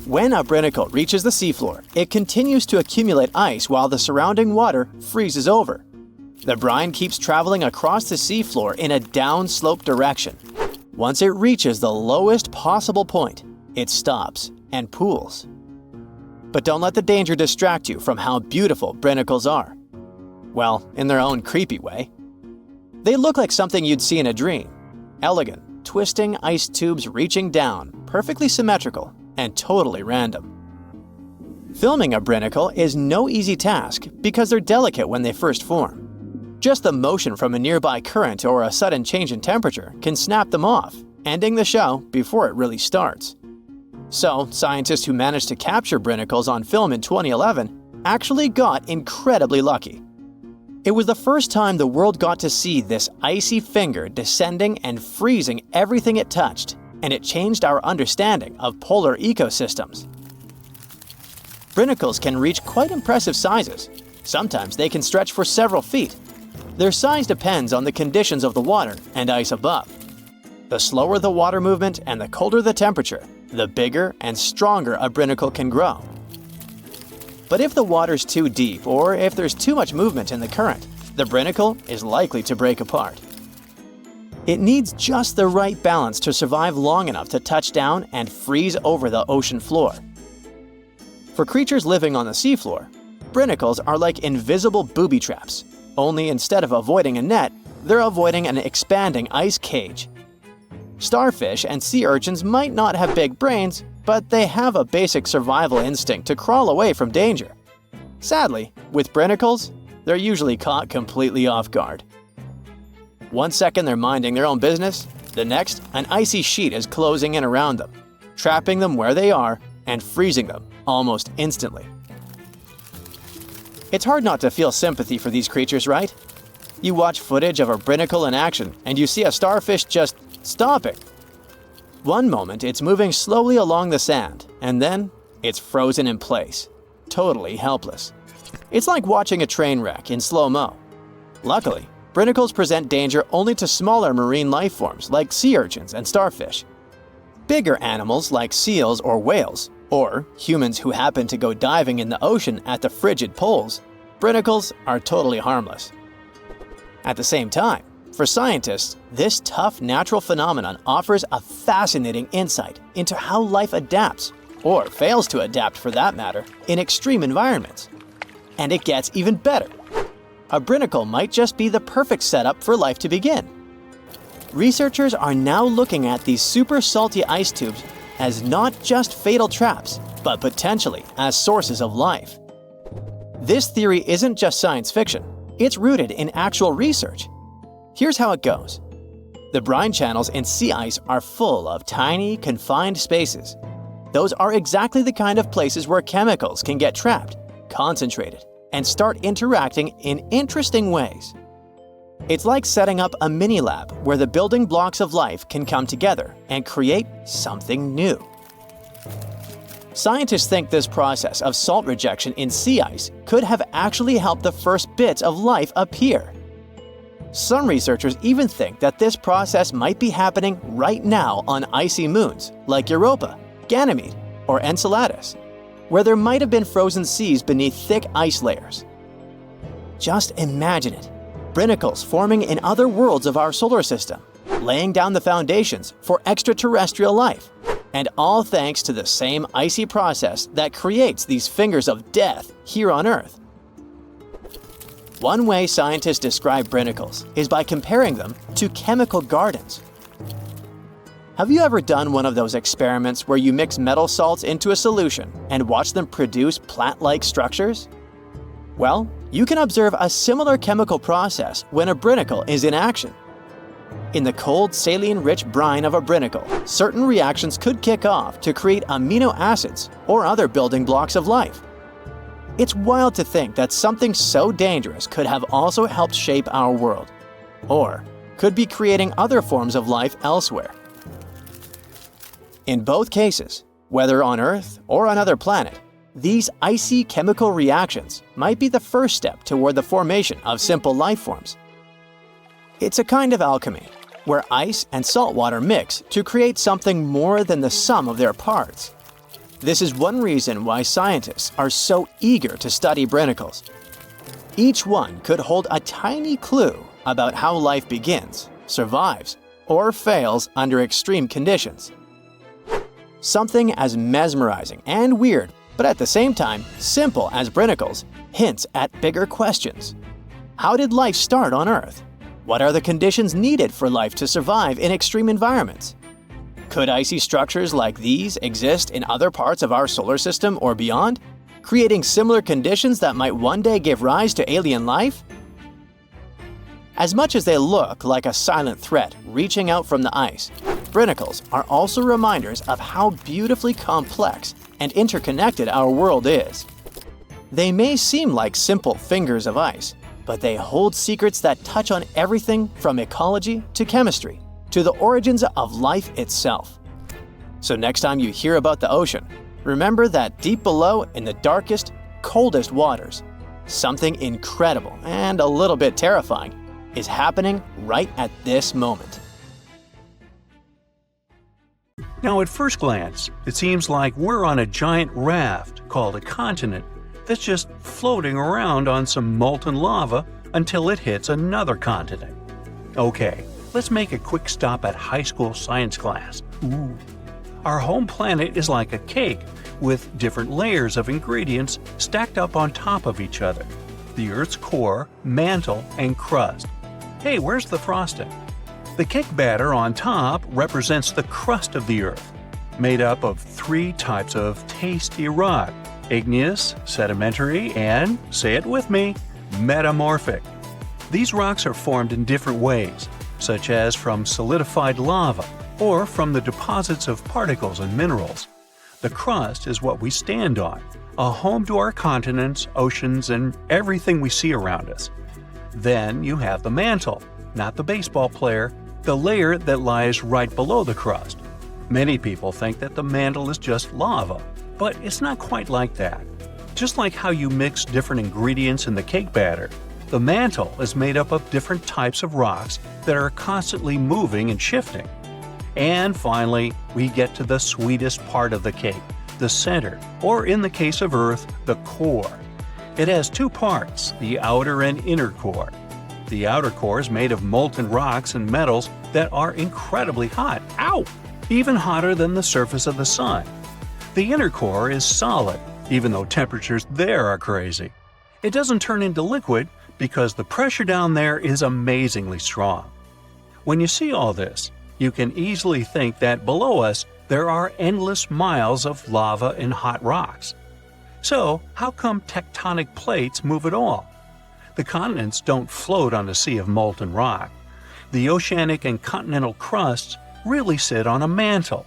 When a brinacle reaches the seafloor, it continues to accumulate ice while the surrounding water freezes over. The brine keeps traveling across the seafloor in a downslope direction. Once it reaches the lowest possible point, it stops and pools. But don't let the danger distract you from how beautiful brinicles are. Well, in their own creepy way. They look like something you'd see in a dream. Elegant, twisting ice tubes reaching down, perfectly symmetrical, and totally random. Filming a brinacle is no easy task because they're delicate when they first form. Just the motion from a nearby current or a sudden change in temperature can snap them off, ending the show before it really starts. So, scientists who managed to capture brinicles on film in 2011 actually got incredibly lucky. It was the first time the world got to see this icy finger descending and freezing everything it touched, and it changed our understanding of polar ecosystems. Brinicles can reach quite impressive sizes. Sometimes they can stretch for several feet. Their size depends on the conditions of the water and ice above. The slower the water movement and the colder the temperature, the bigger and stronger a brinacle can grow. But if the water's too deep or if there's too much movement in the current, the brinacle is likely to break apart. It needs just the right balance to survive long enough to touch down and freeze over the ocean floor. For creatures living on the seafloor, brinicles are like invisible booby traps, only instead of avoiding a net, they're avoiding an expanding ice cage. Starfish and sea urchins might not have big brains, but they have a basic survival instinct to crawl away from danger. Sadly, with brinicles, they're usually caught completely off guard. One second they're minding their own business, the next, an icy sheet is closing in around them, trapping them where they are and freezing them almost instantly. It's hard not to feel sympathy for these creatures, right? You watch footage of a brinacle in action and you see a starfish just stopping. One moment it's moving slowly along the sand, and then it's frozen in place, totally helpless. It's like watching a train wreck in slow-mo. Luckily, brinicles present danger only to smaller marine life forms like sea urchins and starfish. Bigger animals like seals or whales, or humans who happen to go diving in the ocean at the frigid poles, brinicles are totally harmless. At the same time, for scientists, this tough natural phenomenon offers a fascinating insight into how life adapts, or fails to adapt for that matter, in extreme environments. And it gets even better. A brinacle might just be the perfect setup for life to begin. Researchers are now looking at these super salty ice tubes as not just fatal traps, but potentially as sources of life. This theory isn't just science fiction, it's rooted in actual research. Here's how it goes. The brine channels in sea ice are full of tiny, confined spaces. Those are exactly the kind of places where chemicals can get trapped, concentrated, and start interacting in interesting ways. It's like setting up a mini-lab where the building blocks of life can come together and create something new. Scientists think this process of salt rejection in sea ice could have actually helped the first bits of life appear. Some researchers even think that this process might be happening right now on icy moons like Europa, Ganymede, or Enceladus, where there might have been frozen seas beneath thick ice layers. Just imagine it. Brinicles forming in other worlds of our solar system, laying down the foundations for extraterrestrial life, and all thanks to the same icy process that creates these fingers of death here on Earth. One way scientists describe brinicles is by comparing them to chemical gardens. Have you ever done one of those experiments where you mix metal salts into a solution and watch them produce plant-like structures? Well, you can observe a similar chemical process when a brinacle is in action. In the cold, saline-rich brine of a brinacle, certain reactions could kick off to create amino acids or other building blocks of life. It's wild to think that something so dangerous could have also helped shape our world, or could be creating other forms of life elsewhere. In both cases, whether on Earth or another planet, these icy chemical reactions might be the first step toward the formation of simple life forms. It's a kind of alchemy, where ice and salt water mix to create something more than the sum of their parts. This is one reason why scientists are so eager to study brinicles. Each one could hold a tiny clue about how life begins, survives, or fails under extreme conditions. Something as mesmerizing and weird, but at the same time simple as brinicles, hints at bigger questions. How did life start on Earth? What are the conditions needed for life to survive in extreme environments? Could icy structures like these exist in other parts of our solar system or beyond, creating similar conditions that might one day give rise to alien life? As much as they look like a silent threat reaching out from the ice, brinicles are also reminders of how beautifully complex and interconnected our world is. They may seem like simple fingers of ice, but they hold secrets that touch on everything from ecology to chemistry to the origins of life itself. So next time you hear about the ocean, remember that deep below in the darkest, coldest waters, something incredible and a little bit terrifying is happening right at this moment. Now, at first glance, it seems like we're on a giant raft called a continent that's just floating around on some molten lava until it hits another continent. Okay, let's make a quick stop at high school science class. Our home planet is like a cake with different layers of ingredients stacked up on top of each other. The Earth's core, mantle, and crust. Hey, where's the frosting? The cake batter on top represents the crust of the Earth, made up of 3 types of tasty rock: igneous, sedimentary, and, say it with me, metamorphic. These rocks are formed in different ways, such as from solidified lava or from the deposits of particles and minerals. The crust is what we stand on, a home to our continents, oceans, and everything we see around us. Then you have the mantle, not the baseball player, the layer that lies right below the crust. Many people think that the mantle is just lava, but it's not quite like that. Just like how you mix different ingredients in the cake batter, the mantle is made up of different types of rocks that are constantly moving and shifting. And finally, we get to the sweetest part of the cake, the center, or in the case of Earth, the core. It has 2 parts, the outer and inner core. The outer core is made of molten rocks and metals that are incredibly hot, even hotter than the surface of the sun. The inner core is solid, even though temperatures there are crazy. It doesn't turn into liquid because the pressure down there is amazingly strong. When you see all this, you can easily think that below us there are endless miles of lava and hot rocks. So, how come tectonic plates move at all? The continents don't float on a sea of molten rock. The oceanic and continental crusts really sit on a mantle.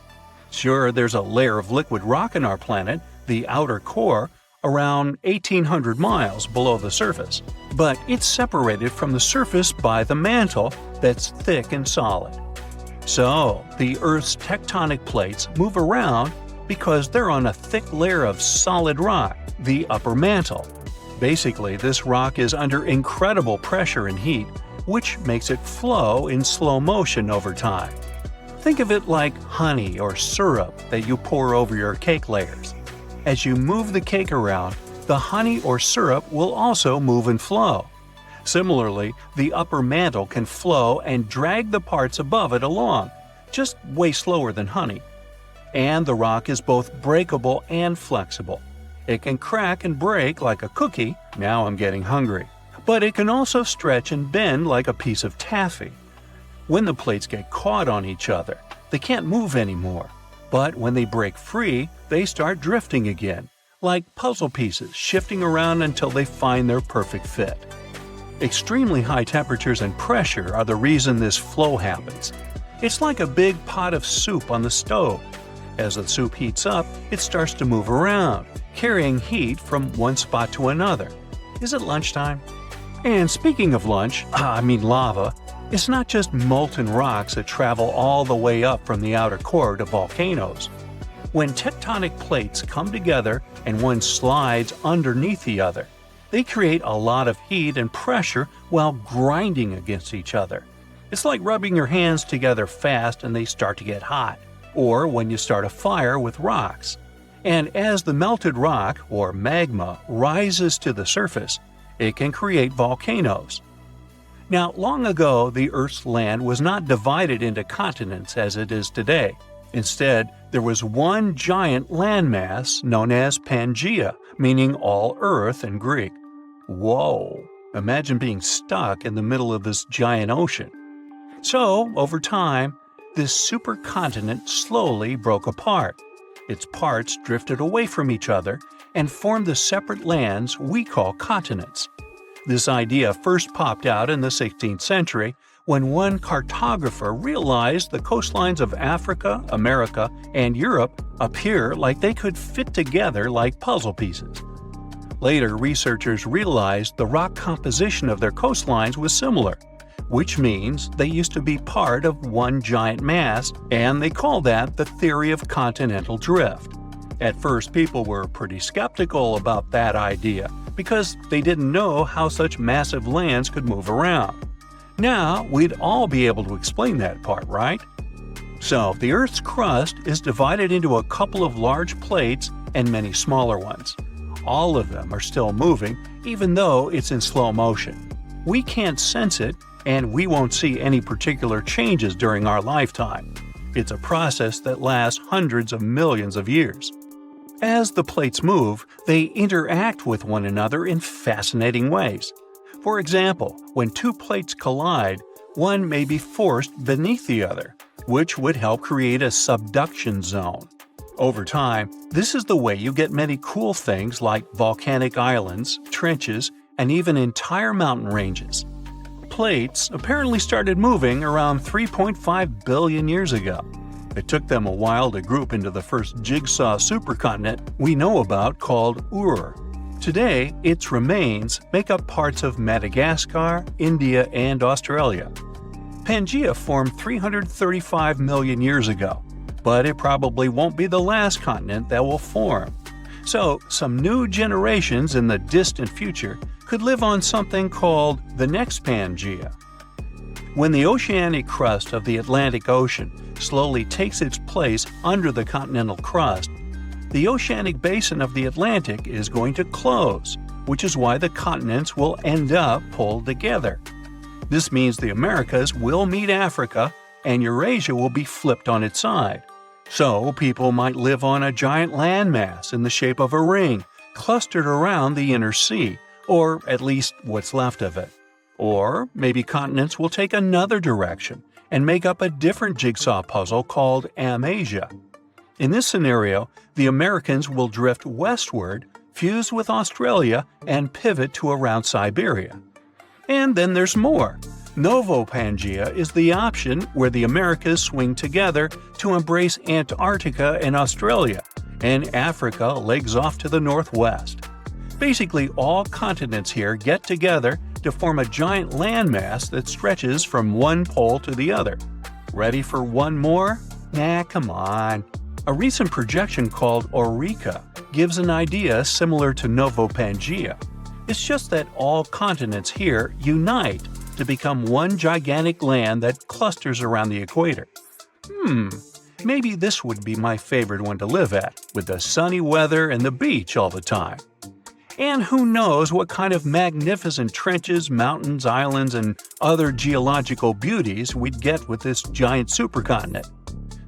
Sure, there's a layer of liquid rock in our planet, the outer core, around 1,800 miles below the surface, but it's separated from the surface by the mantle that's thick and solid. So, the Earth's tectonic plates move around because they're on a thick layer of solid rock, the upper mantle. Basically, this rock is under incredible pressure and heat, which makes it flow in slow motion over time. Think of it like honey or syrup that you pour over your cake layers. As you move the cake around, the honey or syrup will also move and flow. Similarly, the upper mantle can flow and drag the parts above it along, just way slower than honey. And the rock is both breakable and flexible. It can crack and break like a cookie, now I'm getting hungry, but it can also stretch and bend like a piece of taffy. When the plates get caught on each other, they can't move anymore. But when they break free, they start drifting again, like puzzle pieces shifting around until they find their perfect fit. Extremely high temperatures and pressure are the reason this flow happens. It's like a big pot of soup on the stove. As the soup heats up, it starts to move around, carrying heat from one spot to another. Is it lunchtime? And speaking of lava, it's not just molten rocks that travel all the way up from the outer core to volcanoes. When tectonic plates come together and one slides underneath the other, they create a lot of heat and pressure while grinding against each other. It's like rubbing your hands together fast and they start to get hot, or when you start a fire with rocks. And as the melted rock, or magma, rises to the surface, it can create volcanoes. Now, long ago, the Earth's land was not divided into continents as it is today. Instead, there was one giant landmass known as Pangaea, meaning all Earth in Greek. Whoa! Imagine being stuck in the middle of this giant ocean. So, over time, this supercontinent slowly broke apart. Its parts drifted away from each other and formed the separate lands we call continents. This idea first popped out in the 16th century when one cartographer realized the coastlines of Africa, America, and Europe appear like they could fit together like puzzle pieces. Later, researchers realized the rock composition of their coastlines was similar, which means they used to be part of one giant mass, and they call that the theory of continental drift. At first, people were pretty skeptical about that idea because they didn't know how such massive lands could move around. Now, we'd all be able to explain that part, right? So, the Earth's crust is divided into a couple of large plates and many smaller ones. All of them are still moving, even though it's in slow motion. We can't sense it, and we won't see any particular changes during our lifetime. It's a process that lasts hundreds of millions of years. As the plates move, they interact with one another in fascinating ways. For example, when two plates collide, one may be forced beneath the other, which would help create a subduction zone. Over time, this is the way you get many cool things like volcanic islands, trenches, and even entire mountain ranges. Plates apparently started moving around 3.5 billion years ago. It took them a while to group into the first jigsaw supercontinent we know about called Ur. Today, its remains make up parts of Madagascar, India, and Australia. Pangaea formed 335 million years ago, but it probably won't be the last continent that will form. So, some new generations in the distant future could live on something called the next Pangaea. When the oceanic crust of the Atlantic Ocean slowly takes its place under the continental crust, the oceanic basin of the Atlantic is going to close, which is why the continents will end up pulled together. This means the Americas will meet Africa, and Eurasia will be flipped on its side. So, people might live on a giant landmass in the shape of a ring, clustered around the inner sea, or at least what's left of it. Or maybe continents will take another direction and make up a different jigsaw puzzle called Amasia. In this scenario, the Americans will drift westward, fuse with Australia, and pivot to around Siberia. And then there's more. Novo-Pangaea is the option where the Americas swing together to embrace Antarctica and Australia, and Africa legs off to the northwest. Basically, all continents here get together to form a giant landmass that stretches from one pole to the other. Ready for one more? Nah, come on. A recent projection called Eureka gives an idea similar to Novo-Pangaea. It's just that all continents here unite to become one gigantic land that clusters around the equator. Maybe this would be my favorite one to live at, with the sunny weather and the beach all the time. And who knows what kind of magnificent trenches, mountains, islands, and other geological beauties we'd get with this giant supercontinent.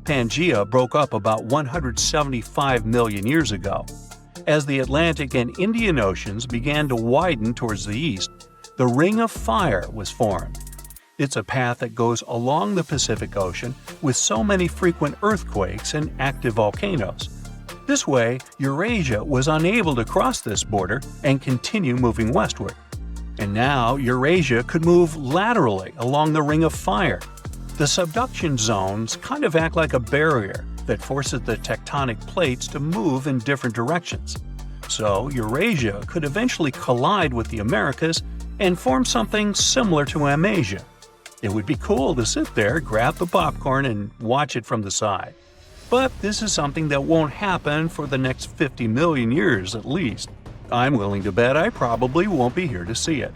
Pangaea broke up about 175 million years ago. As the Atlantic and Indian Oceans began to widen towards the east, the Ring of Fire was formed. It's a path that goes along the Pacific Ocean with so many frequent earthquakes and active volcanoes. This way, Eurasia was unable to cross this border and continue moving westward. And now Eurasia could move laterally along the Ring of Fire. The subduction zones kind of act like a barrier that forces the tectonic plates to move in different directions. So Eurasia could eventually collide with the Americas and form something similar to Amasia. It would be cool to sit there, grab the popcorn, and watch it from the side. But this is something that won't happen for the next 50 million years at least. I'm willing to bet I probably won't be here to see it.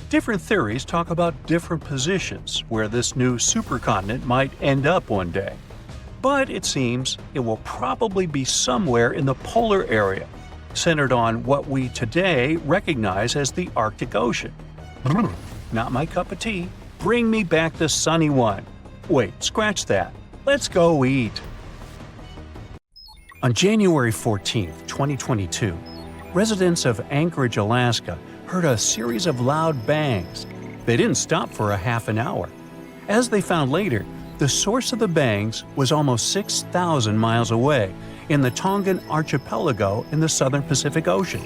Different theories talk about different positions where this new supercontinent might end up one day. But it seems it will probably be somewhere in the polar area, centered on what we today recognize as the Arctic Ocean. Not my cup of tea. Bring me back the sunny one. Wait, scratch that. Let's go eat. On January 14, 2022, residents of Anchorage, Alaska heard a series of loud bangs. They didn't stop for a half an hour. As they found later, the source of the bangs was almost 6,000 miles away in the Tongan archipelago in the southern Pacific Ocean.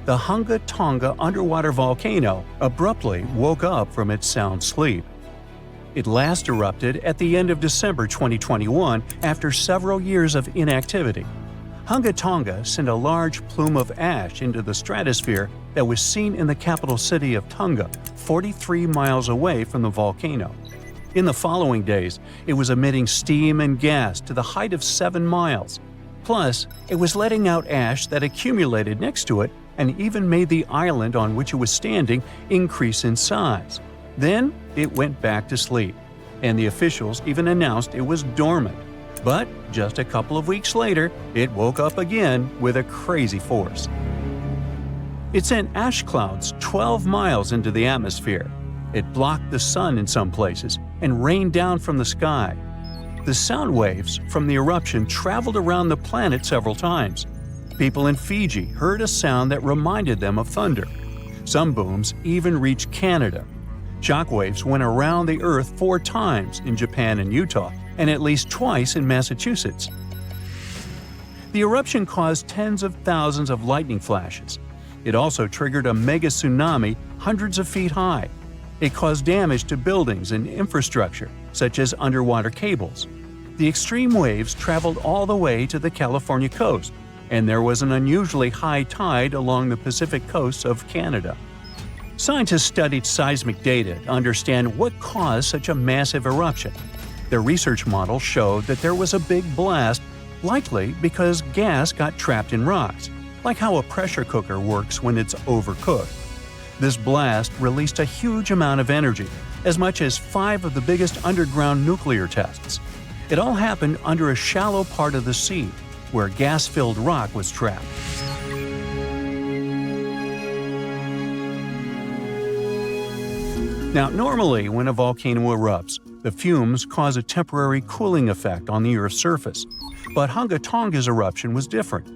The Hunga Tonga underwater volcano abruptly woke up from its sound sleep. It last erupted at the end of December 2021 after several years of inactivity. Hunga Tonga sent a large plume of ash into the stratosphere that was seen in the capital city of Tonga, 43 miles away from the volcano. In the following days, it was emitting steam and gas to the height of 7 miles. Plus, it was letting out ash that accumulated next to it and even made the island on which it was standing increase in size. Then it went back to sleep, and the officials even announced it was dormant. But just a couple of weeks later, it woke up again with a crazy force. It sent ash clouds 12 miles into the atmosphere. It blocked the sun in some places and rained down from the sky. The sound waves from the eruption traveled around the planet several times. People in Fiji heard a sound that reminded them of thunder. Some booms even reached Canada. Shockwaves went around the Earth 4 times in Japan and Utah, and at least twice in Massachusetts. The eruption caused tens of thousands of lightning flashes. It also triggered a mega tsunami hundreds of feet high. It caused damage to buildings and infrastructure, such as underwater cables. The extreme waves traveled all the way to the California coast, and there was an unusually high tide along the Pacific coast of Canada. Scientists studied seismic data to understand what caused such a massive eruption. Their research model showed that there was a big blast, likely because gas got trapped in rocks, like how a pressure cooker works when it's overcooked. This blast released a huge amount of energy, as much as 5 of the biggest underground nuclear tests. It all happened under a shallow part of the sea, where gas-filled rock was trapped. Now, normally when a volcano erupts, the fumes cause a temporary cooling effect on the Earth's surface. But Hunga Tonga's eruption was different.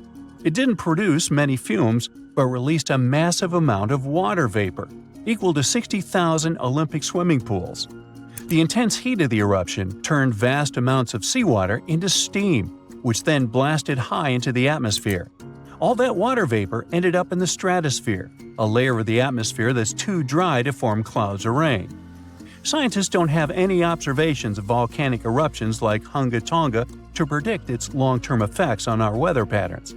It didn't produce many fumes, but released a massive amount of water vapor, equal to 60,000 Olympic swimming pools. The intense heat of the eruption turned vast amounts of seawater into steam, which then blasted high into the atmosphere. All that water vapor ended up in the stratosphere, a layer of the atmosphere that's too dry to form clouds or rain. Scientists don't have any observations of volcanic eruptions like Hunga Tonga to predict its long-term effects on our weather patterns.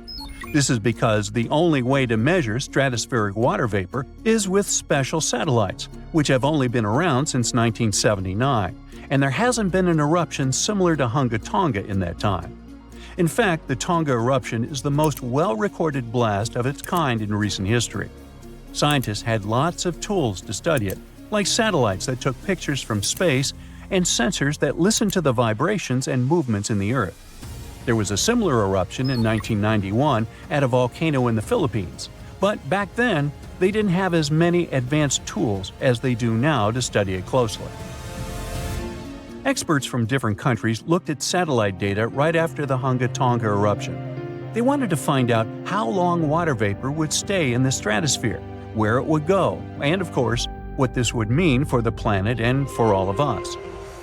This is because the only way to measure stratospheric water vapor is with special satellites, which have only been around since 1979, and there hasn't been an eruption similar to Hunga Tonga in that time. In fact, the Tonga eruption is the most well-recorded blast of its kind in recent history. Scientists had lots of tools to study it, like satellites that took pictures from space and sensors that listened to the vibrations and movements in the Earth. There was a similar eruption in 1991 at a volcano in the Philippines, but back then, they didn't have as many advanced tools as they do now to study it closely. Experts from different countries looked at satellite data right after the Hunga Tonga eruption. They wanted to find out how long water vapor would stay in the stratosphere, where it would go, and of course, what this would mean for the planet and for all of us.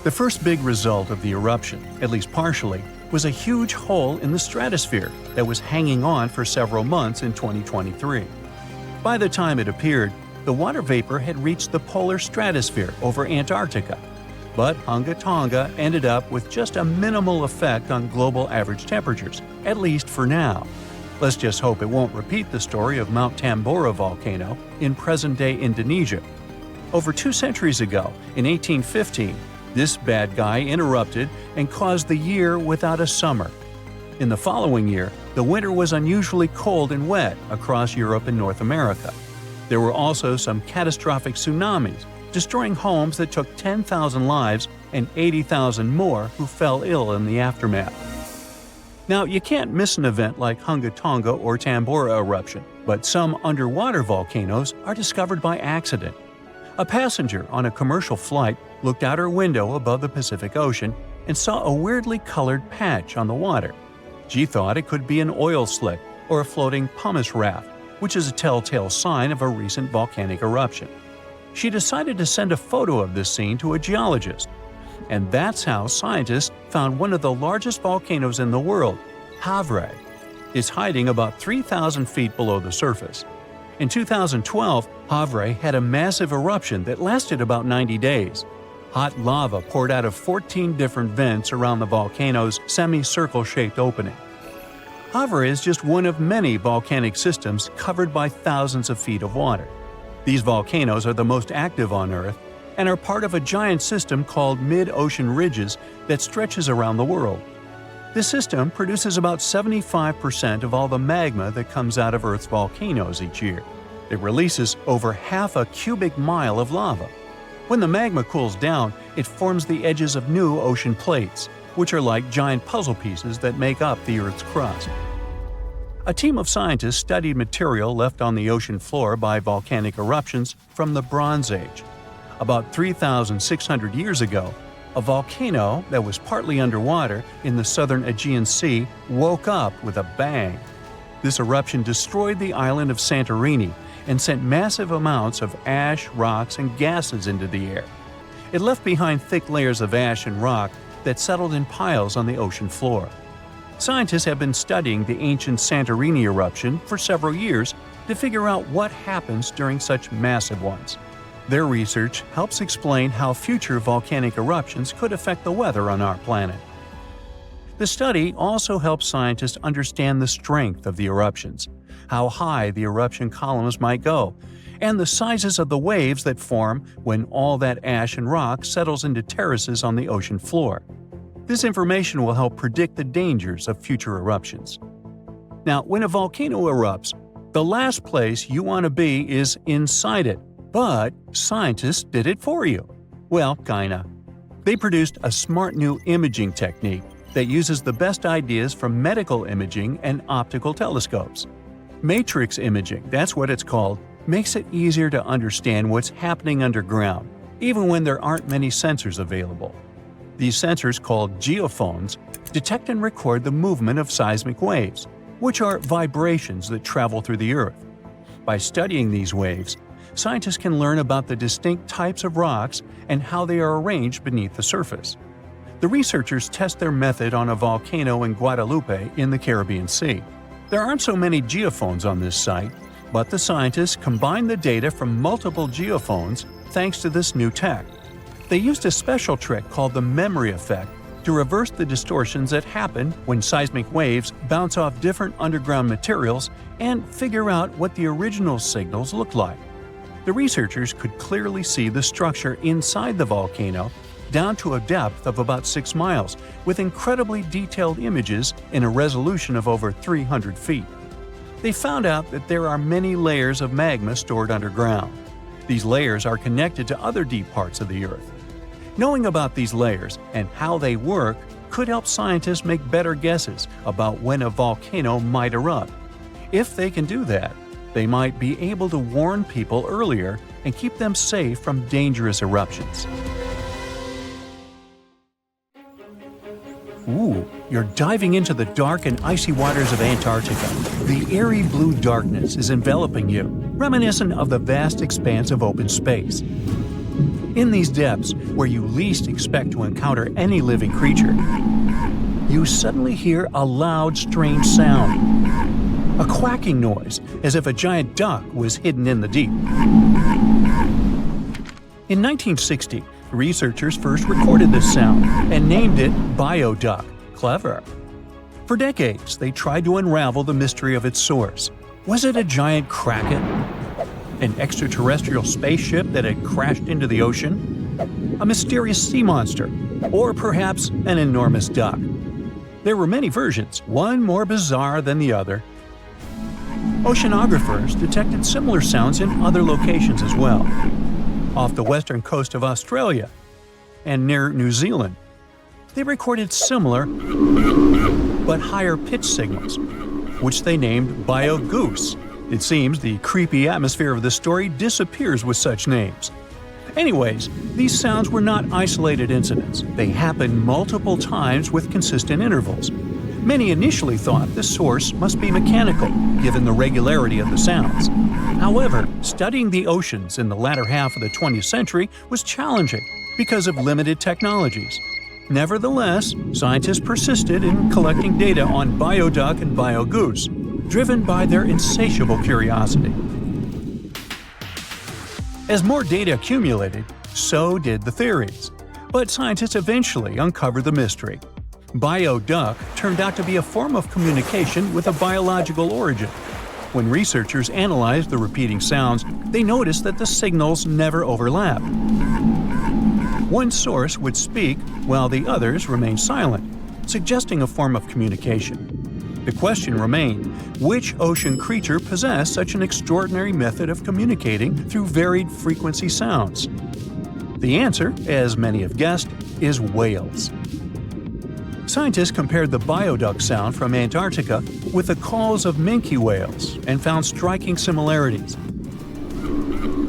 The first big result of the eruption, at least partially, was a huge hole in the stratosphere that was hanging on for several months in 2023. By the time it appeared, the water vapor had reached the polar stratosphere over Antarctica. But Hunga Tonga ended up with just a minimal effect on global average temperatures, at least for now. Let's just hope it won't repeat the story of Mount Tambora volcano in present-day Indonesia. Over 2 centuries ago, in 1815, this bad guy interrupted and caused the year without a summer. In the following year, the winter was unusually cold and wet across Europe and North America. There were also some catastrophic tsunamis, destroying homes that took 10,000 lives and 80,000 more who fell ill in the aftermath. Now, you can't miss an event like Hunga Tonga or Tambora eruption, but some underwater volcanoes are discovered by accident. A passenger on a commercial flight looked out her window above the Pacific Ocean and saw a weirdly colored patch on the water. She thought it could be an oil slick or a floating pumice raft, which is a telltale sign of a recent volcanic eruption. She decided to send a photo of this scene to a geologist. And that's how scientists found one of the largest volcanoes in the world, Havre. It's hiding about 3,000 feet below the surface. In 2012, Havre had a massive eruption that lasted about 90 days. Hot lava poured out of 14 different vents around the volcano's semicircle-shaped opening. Havre is just one of many volcanic systems covered by thousands of feet of water. These volcanoes are the most active on Earth and are part of a giant system called mid-ocean ridges that stretches around the world. This system produces about 75% of all the magma that comes out of Earth's volcanoes each year. It releases over half a cubic mile of lava. When the magma cools down, it forms the edges of new ocean plates, which are like giant puzzle pieces that make up the Earth's crust. A team of scientists studied material left on the ocean floor by volcanic eruptions from the Bronze Age. About 3,600 years ago, a volcano that was partly underwater in the southern Aegean Sea woke up with a bang. This eruption destroyed the island of Santorini and sent massive amounts of ash, rocks, and gases into the air. It left behind thick layers of ash and rock that settled in piles on the ocean floor. Scientists have been studying the ancient Santorini eruption for several years to figure out what happens during such massive ones. Their research helps explain how future volcanic eruptions could affect the weather on our planet. The study also helps scientists understand the strength of the eruptions, how high the eruption columns might go, and the sizes of the waves that form when all that ash and rock settles into terraces on the ocean floor. This information will help predict the dangers of future eruptions. Now, when a volcano erupts, the last place you want to be is inside it. But scientists did it for you. Well, kinda. They produced a smart new imaging technique that uses the best ideas from medical imaging and optical telescopes. Matrix imaging, that's what it's called, makes it easier to understand what's happening underground, even when there aren't many sensors available. These sensors, called geophones, detect and record the movement of seismic waves, which are vibrations that travel through the Earth. By studying these waves, scientists can learn about the distinct types of rocks and how they are arranged beneath the surface. The researchers test their method on a volcano in Guadalupe in the Caribbean Sea. There aren't so many geophones on this site, but the scientists combined the data from multiple geophones thanks to this new tech. They used a special trick called the memory effect to reverse the distortions that happen when seismic waves bounce off different underground materials and figure out what the original signals look like. The researchers could clearly see the structure inside the volcano down to a depth of about 6 miles, with incredibly detailed images in a resolution of over 300 feet. They found out that there are many layers of magma stored underground. These layers are connected to other deep parts of the Earth. Knowing about these layers and how they work could help scientists make better guesses about when a volcano might erupt. If they can do that, they might be able to warn people earlier and keep them safe from dangerous eruptions. Ooh, you're diving into the dark and icy waters of Antarctica. The airy blue darkness is enveloping you, reminiscent of the vast expanse of open space. In these depths, where you least expect to encounter any living creature, you suddenly hear a loud, strange sound. A quacking noise, as if a giant duck was hidden in the deep. In 1960, researchers first recorded this sound and named it bioduck. Clever. For decades, they tried to unravel the mystery of its source. Was it a giant kraken? An extraterrestrial spaceship that had crashed into the ocean? A mysterious sea monster? Or perhaps an enormous duck? There were many versions, one more bizarre than the other. Oceanographers detected similar sounds in other locations as well, off the western coast of Australia and near New Zealand. They recorded similar but higher pitch signals, which they named bio-goose. It seems the creepy atmosphere of the story disappears with such names. Anyways, these sounds were not isolated incidents. They happened multiple times with consistent intervals. Many initially thought the source must be mechanical, given the regularity of the sounds. However, studying the oceans in the latter half of the 20th century was challenging because of limited technologies. Nevertheless, scientists persisted in collecting data on bioduck and biogoose, driven by their insatiable curiosity. As more data accumulated, so did the theories. But scientists eventually uncovered the mystery. Bioduck turned out to be a form of communication with a biological origin. When researchers analyzed the repeating sounds, they noticed that the signals never overlapped. One source would speak while the others remained silent, suggesting a form of communication. The question remained, which ocean creature possessed such an extraordinary method of communicating through varied frequency sounds? The answer, as many have guessed, is whales. Scientists compared the bioduck sound from Antarctica with the calls of minke whales and found striking similarities.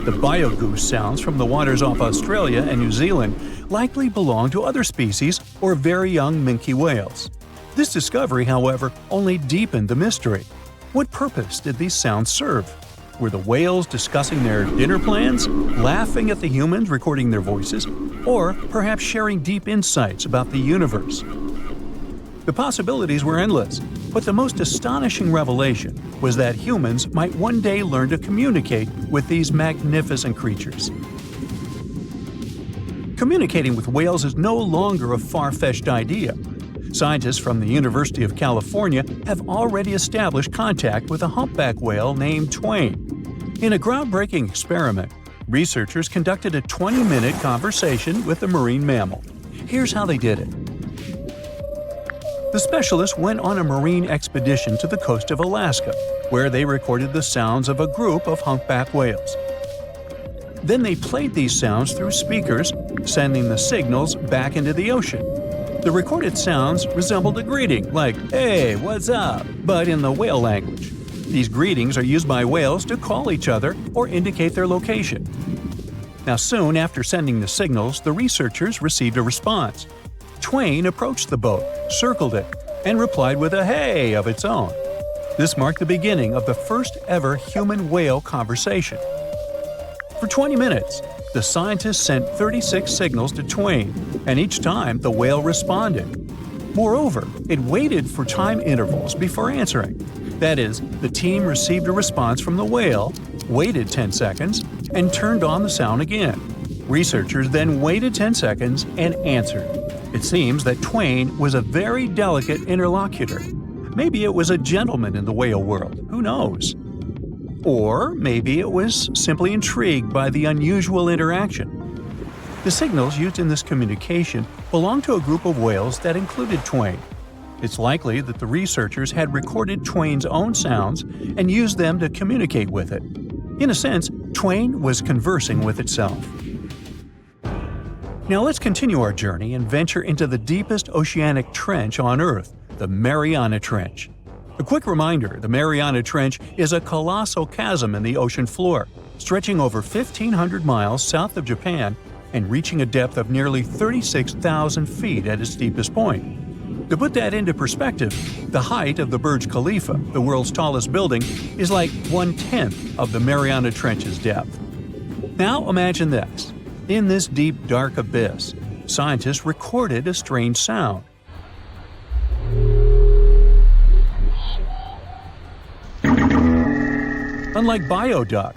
The biogoose sounds from the waters off Australia and New Zealand likely belong to other species or very young minke whales. This discovery, however, only deepened the mystery. What purpose did these sounds serve? Were the whales discussing their dinner plans, laughing at the humans recording their voices, or perhaps sharing deep insights about the universe? The possibilities were endless, but the most astonishing revelation was that humans might one day learn to communicate with these magnificent creatures. Communicating with whales is no longer a far-fetched idea. Scientists from the University of California have already established contact with a humpback whale named Twain. In a groundbreaking experiment, researchers conducted a 20-minute conversation with the marine mammal. Here's how they did it. The specialists went on a marine expedition to the coast of Alaska, where they recorded the sounds of a group of humpback whales. Then they played these sounds through speakers, sending the signals back into the ocean. The recorded sounds resembled a greeting, like, "Hey, what's up?" but in the whale language. These greetings are used by whales to call each other or indicate their location. Now, soon after sending the signals, the researchers received a response. Twain approached the boat, circled it, and replied with a "hey" of its own. This marked the beginning of the first ever human-whale conversation. For 20 minutes, the scientists sent 36 signals to Twain, and each time the whale responded. Moreover, it waited for time intervals before answering. That is, the team received a response from the whale, waited 10 seconds, and turned on the sound again. Researchers then waited 10 seconds and answered. It seems that Twain was a very delicate interlocutor. Maybe it was a gentleman in the whale world, who knows? Or maybe it was simply intrigued by the unusual interaction. The signals used in this communication belonged to a group of whales that included Twain. It's likely that the researchers had recorded Twain's own sounds and used them to communicate with it. In a sense, Twain was conversing with itself. Now let's continue our journey and venture into the deepest oceanic trench on Earth, the Mariana Trench. A quick reminder, the Mariana Trench is a colossal chasm in the ocean floor, stretching over 1,500 miles south of Japan and reaching a depth of nearly 36,000 feet at its deepest point. To put that into perspective, the height of the Burj Khalifa, the world's tallest building, is like 1/10 of the Mariana Trench's depth. Now imagine this. In this deep, dark abyss, scientists recorded a strange sound. Unlike bioduck,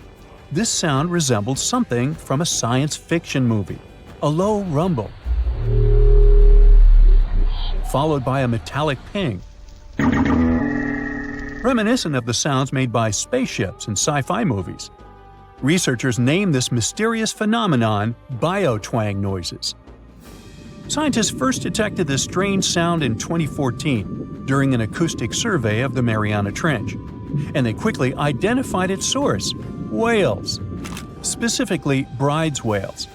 this sound resembled something from a science fiction movie, a low rumble, followed by a metallic ping, reminiscent of the sounds made by spaceships in sci-fi movies. Researchers named this mysterious phenomenon biotwang noises. Scientists first detected this strange sound in 2014 during an acoustic survey of the Mariana Trench, and they quickly identified its source: whales, specifically Bride's whales.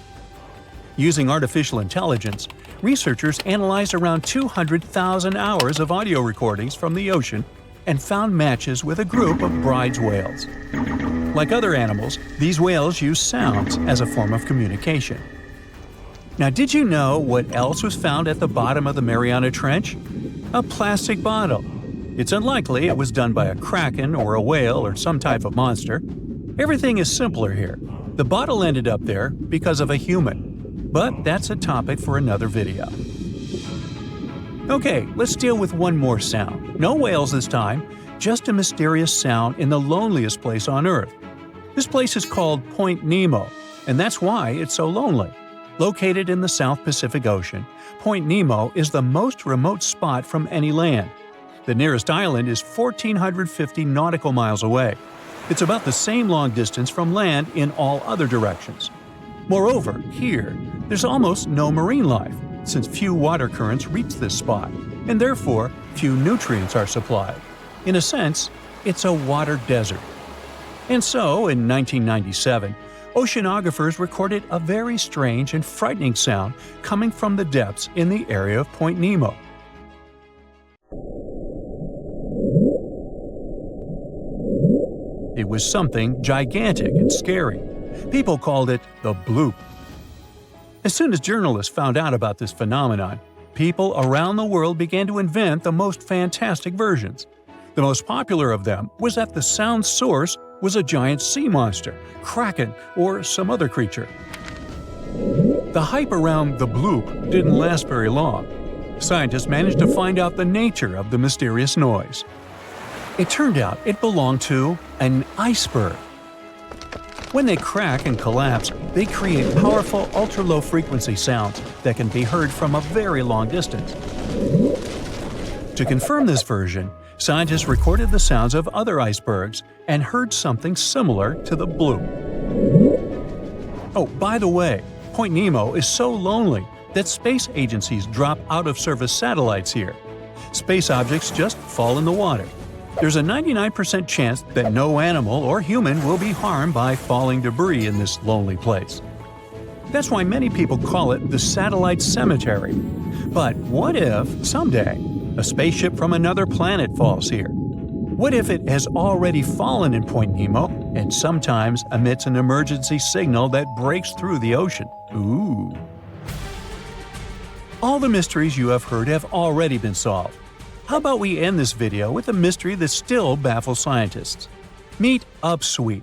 Using artificial intelligence, researchers analyzed around 200,000 hours of audio recordings from the ocean and found matches with a group of Bride's whales. Like other animals, these whales use sounds as a form of communication. Now, did you know what else was found at the bottom of the Mariana Trench? A plastic bottle. It's unlikely it was done by a kraken or a whale or some type of monster. Everything is simpler here. The bottle ended up there because of a human. But that's a topic for another video. Okay, let's deal with one more sound. No whales this time, just a mysterious sound in the loneliest place on Earth. This place is called Point Nemo, and that's why it's so lonely. Located in the South Pacific Ocean, Point Nemo is the most remote spot from any land. The nearest island is 1,450 nautical miles away. It's about the same long distance from land in all other directions. Moreover, here, there's almost no marine life, since few water currents reach this spot, and therefore few nutrients are supplied. In a sense, it's a water desert. And so, in 1997, oceanographers recorded a very strange and frightening sound coming from the depths in the area of Point Nemo. It was something gigantic and scary. People called it the bloop. As soon as journalists found out about this phenomenon, people around the world began to invent the most fantastic versions. The most popular of them was that the sound source was a giant sea monster, kraken, or some other creature. The hype around the bloop didn't last very long. Scientists managed to find out the nature of the mysterious noise. It turned out it belonged to an iceberg. When they crack and collapse, they create powerful ultra-low frequency sounds that can be heard from a very long distance. To confirm this version, scientists recorded the sounds of other icebergs and heard something similar to the bloop. Oh, by the way, Point Nemo is so lonely that space agencies drop out-of-service satellites here. Space objects just fall in the water. There's a 99% chance that no animal or human will be harmed by falling debris in this lonely place. That's why many people call it the satellite cemetery. But what if, someday, a spaceship from another planet falls here? What if it has already fallen in Point Nemo and sometimes emits an emergency signal that breaks through the ocean? Ooh. All the mysteries you have heard have already been solved. How about we end this video with a mystery that still baffles scientists? Meet upsweep.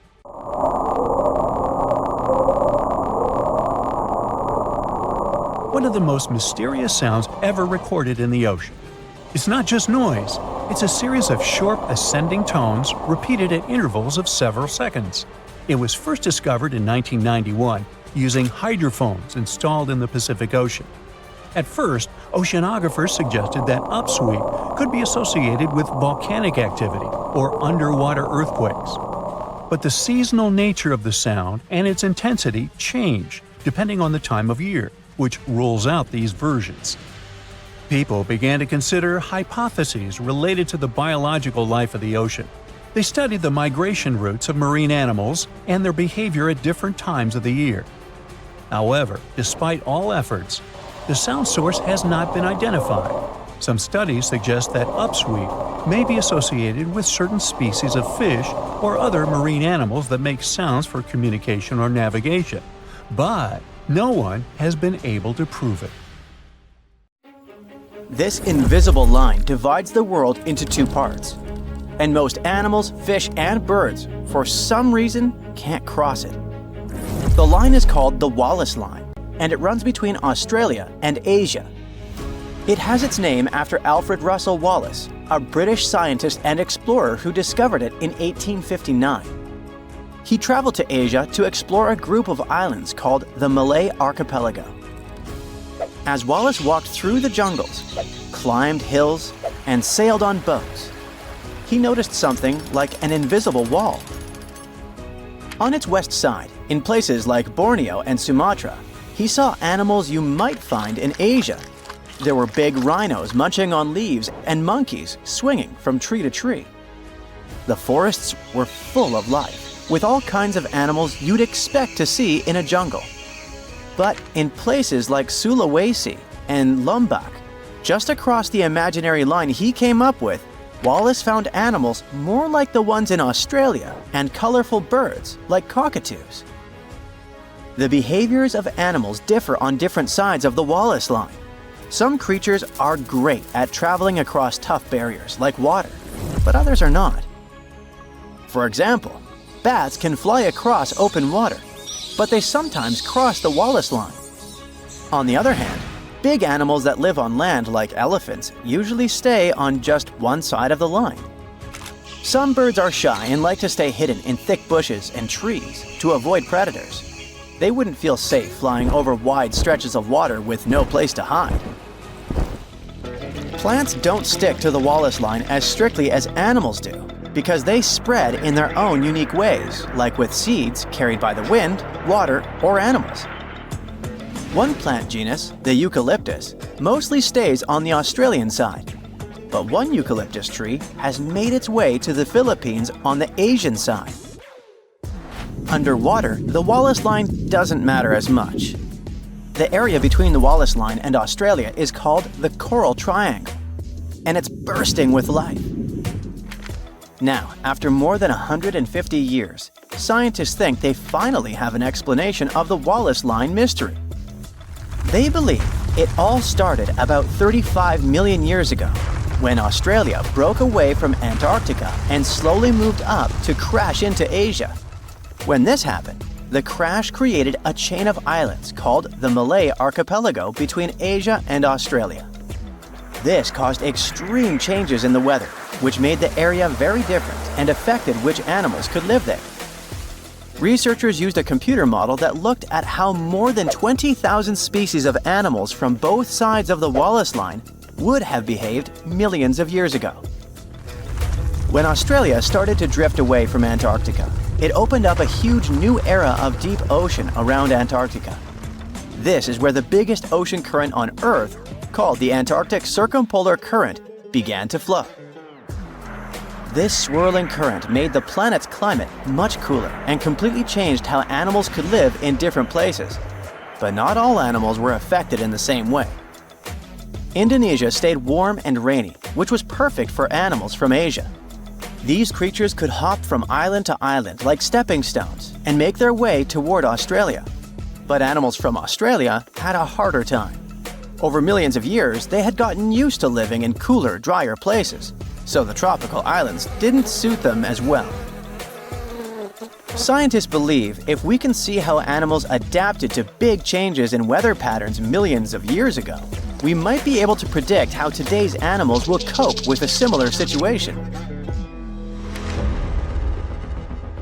One of the most mysterious sounds ever recorded in the ocean. It's not just noise, it's a series of short ascending tones repeated at intervals of several seconds. It was first discovered in 1991 using hydrophones installed in the Pacific Ocean. At first, oceanographers suggested that upsweep could be associated with volcanic activity or underwater earthquakes. But the seasonal nature of the sound and its intensity change depending on the time of year, which rules out these versions. People began to consider hypotheses related to the biological life of the ocean. They studied the migration routes of marine animals and their behavior at different times of the year. However, despite all efforts, the sound source has not been identified. Some studies suggest that upsweep may be associated with certain species of fish or other marine animals that make sounds for communication or navigation, but no one has been able to prove it. This invisible line divides the world into two parts, and most animals, fish, and birds, for some reason, can't cross it. The line is called the Wallace Line, and it runs between Australia and Asia. It has its name after Alfred Russel Wallace, a British scientist and explorer who discovered it in 1859. He traveled to Asia to explore a group of islands called the Malay Archipelago. As Wallace walked through the jungles, climbed hills, and sailed on boats, he noticed something like an invisible wall. On its west side, in places like Borneo and Sumatra, he saw animals you might find in Asia. There were big rhinos munching on leaves and monkeys swinging from tree to tree. The forests were full of life, with all kinds of animals you'd expect to see in a jungle. But in places like Sulawesi and Lombok, just across the imaginary line he came up with, Wallace found animals more like the ones in Australia and colorful birds like cockatoos. The behaviors of animals differ on different sides of the Wallace line. Some creatures are great at traveling across tough barriers like water, but others are not. For example, bats can fly across open water, but they sometimes cross the Wallace line. On the other hand, big animals that live on land like elephants usually stay on just one side of the line. Some birds are shy and like to stay hidden in thick bushes and trees to avoid predators. They wouldn't feel safe flying over wide stretches of water with no place to hide. Plants don't stick to the Wallace line as strictly as animals do, because they spread in their own unique ways, like with seeds carried by the wind, water, or animals. One plant genus, the eucalyptus, mostly stays on the Australian side, but one eucalyptus tree has made its way to the Philippines on the Asian side. Underwater, the Wallace line doesn't matter as much. The area between the Wallace line and Australia is called the Coral Triangle, and it's bursting with life. Now, after more than 150 years, scientists think they finally have an explanation of the Wallace line mystery. They believe it all started about 35 million years ago, when Australia broke away from Antarctica and slowly moved up to crash into Asia. When this happened, the crash created a chain of islands called the Malay Archipelago between Asia and Australia. This caused extreme changes in the weather, which made the area very different and affected which animals could live there. Researchers used a computer model that looked at how more than 20,000 species of animals from both sides of the Wallace line would have behaved millions of years ago. When Australia started to drift away from Antarctica, it opened up a huge new era of deep ocean around Antarctica. This is where the biggest ocean current on Earth, called the Antarctic Circumpolar Current, began to flow. This swirling current made the planet's climate much cooler and completely changed how animals could live in different places. But not all animals were affected in the same way. Indonesia stayed warm and rainy, which was perfect for animals from Asia. These creatures could hop from island to island like stepping stones and make their way toward Australia. But animals from Australia had a harder time. Over millions of years, they had gotten used to living in cooler, drier places, so the tropical islands didn't suit them as well. Scientists believe if we can see how animals adapted to big changes in weather patterns millions of years ago, we might be able to predict how today's animals will cope with a similar situation.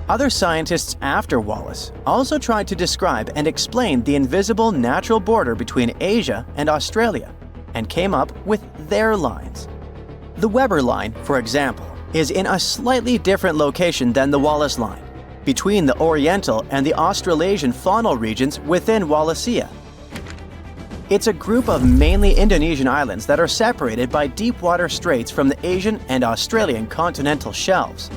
Other scientists after Wallace also tried to describe and explain the invisible natural border between Asia and Australia, and came up with their lines. The Weber line, for example, is in a slightly different location than the Wallace line, between the Oriental and the Australasian faunal regions within Wallacea. It's a group of mainly Indonesian islands that are separated by deep water straits from the Asian and Australian continental shelves.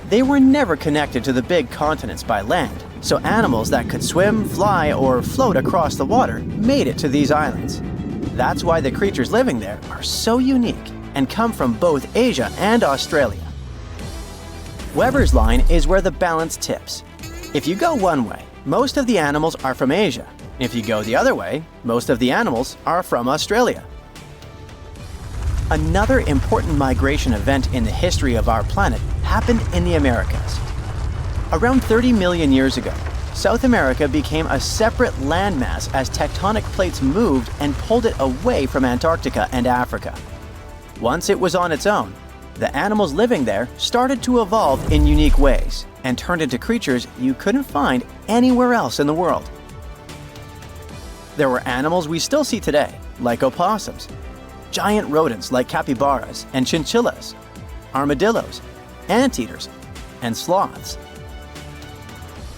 They were never connected to the big continents by land, so animals that could swim, fly, or float across the water made it to these islands. That's why the creatures living there are so unique and come from both Asia and Australia. Weber's line is where the balance tips. If you go one way, most of the animals are from Asia. If you go the other way, most of the animals are from Australia. Another important migration event in the history of our planet happened in the Americas. Around 30 million years ago, South America became a separate landmass as tectonic plates moved and pulled it away from Antarctica and Africa. Once it was on its own, the animals living there started to evolve in unique ways and turned into creatures you couldn't find anywhere else in the world. There were animals we still see today, like opossums, giant rodents like capybaras and chinchillas, armadillos, anteaters, and sloths.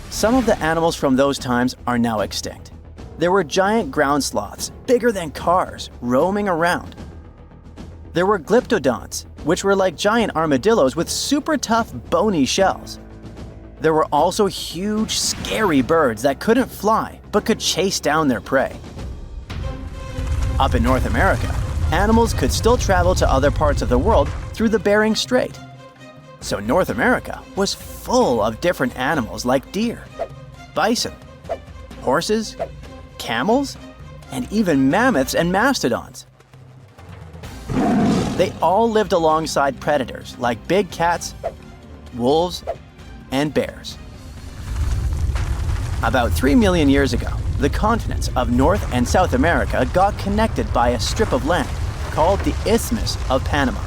Some of the animals from those times are now extinct. There were giant ground sloths, bigger than cars, roaming around. There were glyptodonts, which were like giant armadillos with super tough, bony shells. There were also huge, scary birds that couldn't fly but could chase down their prey. Up in North America, animals could still travel to other parts of the world through the Bering Strait. So North America was full of different animals like deer, bison, horses, camels, and even mammoths and mastodons. They all lived alongside predators like big cats, wolves, and bears. About 3 million years ago, the continents of North and South America got connected by a strip of land called the Isthmus of Panama.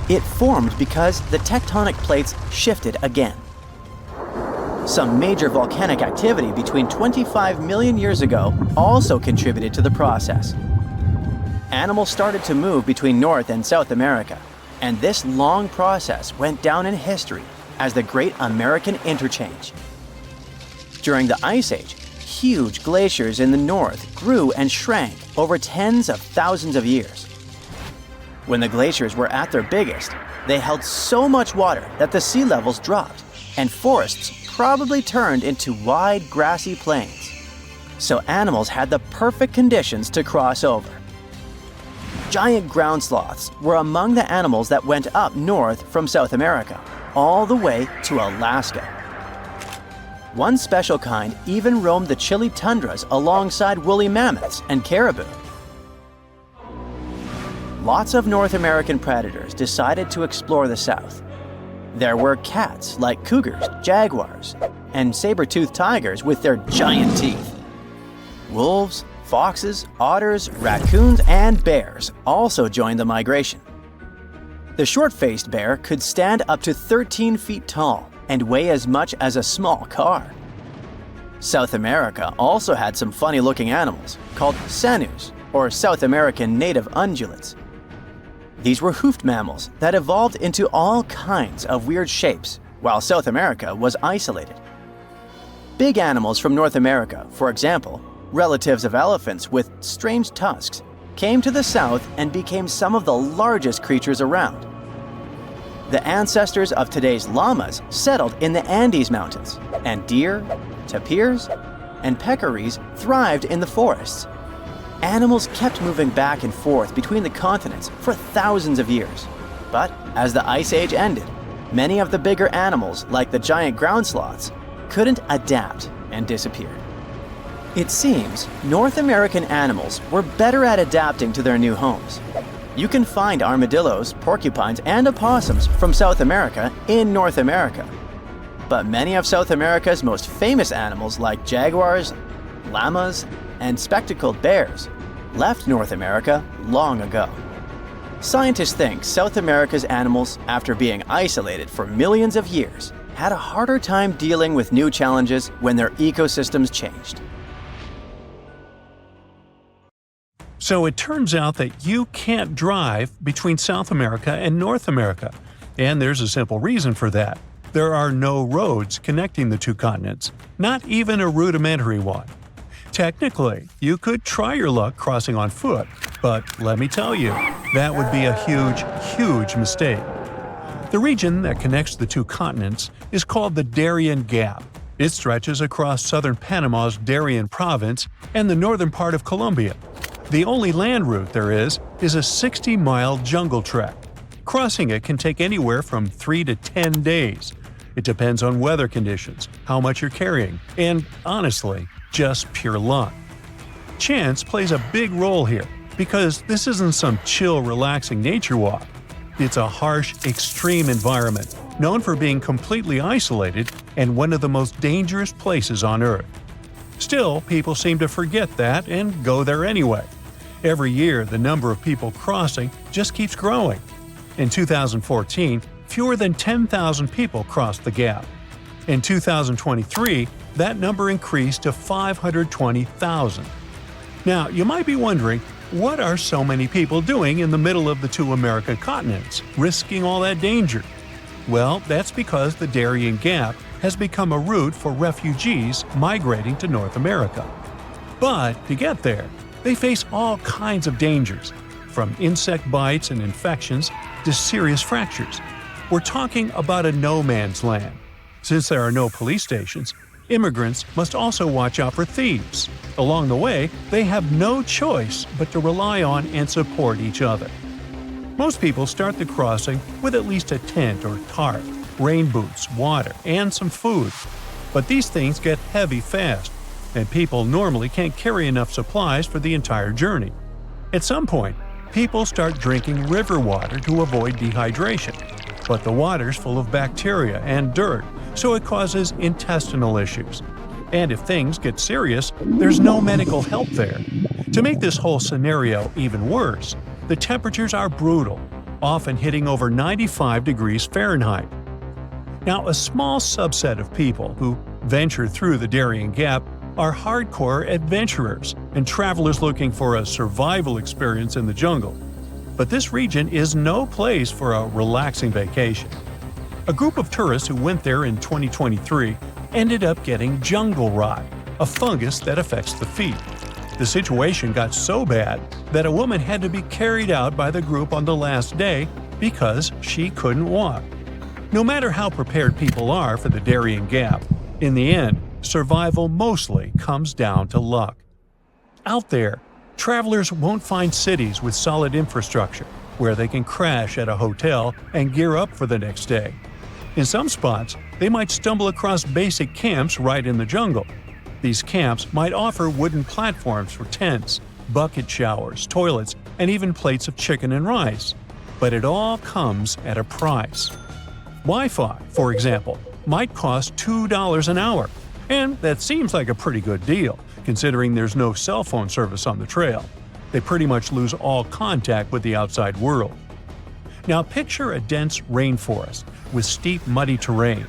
It formed because the tectonic plates shifted again. Some major volcanic activity between 25 million years ago also contributed to the process. Animals started to move between North and South America, and this long process went down in history as the Great American Interchange. During the Ice Age, huge glaciers in the north grew and shrank over tens of thousands of years. When the glaciers were at their biggest, they held so much water that the sea levels dropped, and forests probably turned into wide grassy plains. So animals had the perfect conditions to cross over. Giant ground sloths were among the animals that went up north from South America, all the way to Alaska. One special kind even roamed the chilly tundras alongside woolly mammoths and caribou. Lots of North American predators decided to explore the South. There were cats like cougars, jaguars, and saber-toothed tigers with their giant teeth. Wolves, foxes, otters, raccoons, and bears also joined the migration. The short-faced bear could stand up to 13 feet tall and weigh as much as a small car. South America also had some funny-looking animals called sanus, or South American native ungulates. These were hoofed mammals that evolved into all kinds of weird shapes, while South America was isolated. Big animals from North America, for example, relatives of elephants with strange tusks, came to the south and became some of the largest creatures around. The ancestors of today's llamas settled in the Andes Mountains, and deer, tapirs, and peccaries thrived in the forests. Animals kept moving back and forth between the continents for thousands of years. But as the Ice Age ended, many of the bigger animals, like the giant ground sloths, couldn't adapt and disappeared. It seems North American animals were better at adapting to their new homes. You can find armadillos, porcupines, and opossums from South America in North America. But many of South America's most famous animals like jaguars, llamas, and spectacled bears left North America long ago. Scientists think South America's animals, after being isolated for millions of years, had a harder time dealing with new challenges when their ecosystems changed. So it turns out that you can't drive between South America and North America, and there's a simple reason for that. There are no roads connecting the two continents, not even a rudimentary one. Technically, you could try your luck crossing on foot, but let me tell you, that would be a huge mistake. The region that connects the two continents is called the Darien Gap. It stretches across southern Panama's Darien province and the northern part of Colombia. The only land route there is a 60-mile jungle trek. Crossing it can take anywhere from 3 to 10 days. It depends on weather conditions, how much you're carrying, and honestly, just pure luck. Chance plays a big role here, because this isn't some chill, relaxing nature walk. It's a harsh, extreme environment, known for being completely isolated and one of the most dangerous places on Earth. Still, people seem to forget that and go there anyway. Every year, the number of people crossing just keeps growing. In 2014, fewer than 10,000 people crossed the gap. In 2023, that number increased to 520,000. Now, you might be wondering, what are so many people doing in the middle of the two American continents, risking all that danger? Well, that's because the Darien Gap has become a route for refugees migrating to North America. But to get there, they face all kinds of dangers, from insect bites and infections to serious fractures. We're talking about a no man's land. Since there are no police stations, Immigrants must also watch out for thieves. Along the way, they have no choice but to rely on and support each other. Most people start the crossing with at least a tent or tarp, rain boots, water, and some food. But these things get heavy fast, and people normally can't carry enough supplies for the entire journey. At some point, people start drinking river water to avoid dehydration. But the water's full of bacteria and dirt, so it causes intestinal issues. And if things get serious, there's no medical help there. To make this whole scenario even worse, the temperatures are brutal, often hitting over 95 degrees Fahrenheit. Now, a small subset of people who venture through the Darien Gap are hardcore adventurers and travelers looking for a survival experience in the jungle. But this region is no place for a relaxing vacation. A group of tourists who went there in 2023 ended up getting jungle rot, a fungus that affects the feet. The situation got so bad that a woman had to be carried out by the group on the last day because she couldn't walk. No matter how prepared people are for the Darien Gap, in the end, survival mostly comes down to luck. Out there, travelers won't find cities with solid infrastructure where they can crash at a hotel and gear up for the next day. In some spots, they might stumble across basic camps right in the jungle. These camps might offer wooden platforms for tents, bucket showers, toilets, and even plates of chicken and rice. But it all comes at a price. Wi-Fi, for example, might cost $2 an hour, and that seems like a pretty good deal, considering there's no cell phone service on the trail. They pretty much lose all contact with the outside world. Now picture a dense rainforest with steep, muddy terrain.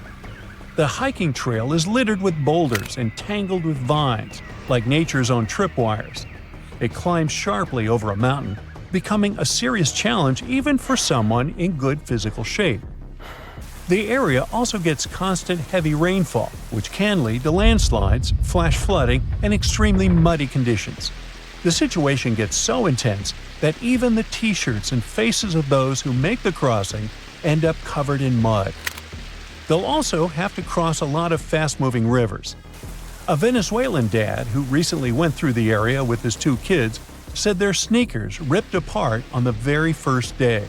The hiking trail is littered with boulders and tangled with vines, like nature's own tripwires. It climbs sharply over a mountain, becoming a serious challenge even for someone in good physical shape. The area also gets constant heavy rainfall, which can lead to landslides, flash flooding, and extremely muddy conditions. The situation gets so intense that even the t-shirts and faces of those who make the crossing end up covered in mud. They'll also have to cross a lot of fast-moving rivers. A Venezuelan dad who recently went through the area with his 2 kids said their sneakers ripped apart on the very first day.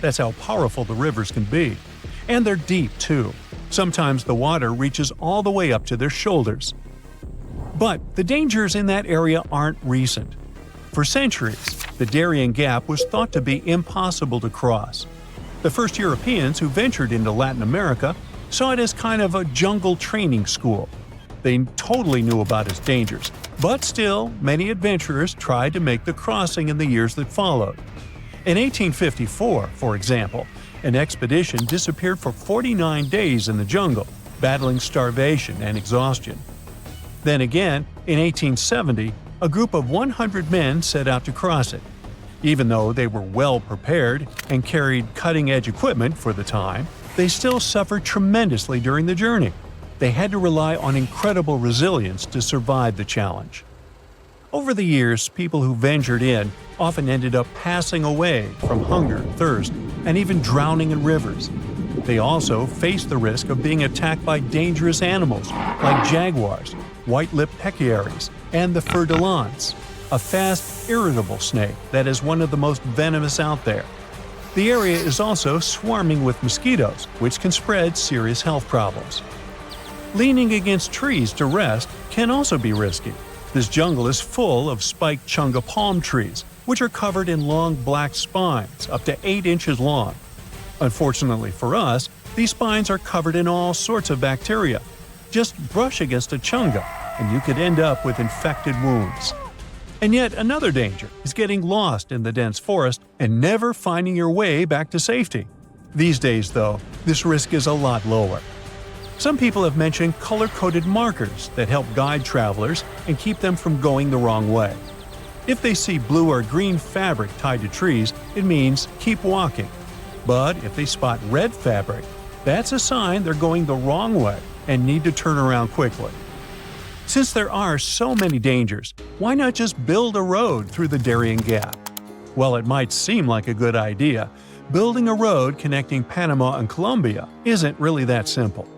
That's how powerful the rivers can be. And they're deep, too. Sometimes the water reaches all the way up to their shoulders. But the dangers in that area aren't recent. For centuries, the Darien Gap was thought to be impossible to cross. The first Europeans who ventured into Latin America saw it as kind of a jungle training school. They totally knew about its dangers, but still, many adventurers tried to make the crossing in the years that followed. In 1854, for example, an expedition disappeared for 49 days in the jungle, battling starvation and exhaustion. Then again, in 1870, a group of 100 men set out to cross it. Even though they were well prepared and carried cutting-edge equipment for the time, they still suffered tremendously during the journey. They had to rely on incredible resilience to survive the challenge. Over the years, people who ventured in often ended up passing away from hunger, thirst, and even drowning in rivers. They also faced the risk of being attacked by dangerous animals like jaguars, white-lipped pecaries, and the fer de lance, a fast, irritable snake that is one of the most venomous out there. The area is also swarming with mosquitoes, which can spread serious health problems. Leaning against trees to rest can also be risky. This jungle is full of spiked chunga palm trees, which are covered in long black spines up to 8 inches long. Unfortunately for us, these spines are covered in all sorts of bacteria. Just brush against a chunga, and you could end up with infected wounds. And yet another danger is getting lost in the dense forest and never finding your way back to safety. These days, though, this risk is a lot lower. Some people have mentioned color-coded markers that help guide travelers and keep them from going the wrong way. If they see blue or green fabric tied to trees, it means keep walking. But if they spot red fabric, that's a sign they're going the wrong way and need to turn around quickly. Since there are so many dangers, why not just build a road through the Darien Gap? While it might seem like a good idea, building a road connecting Panama and Colombia isn't really that simple.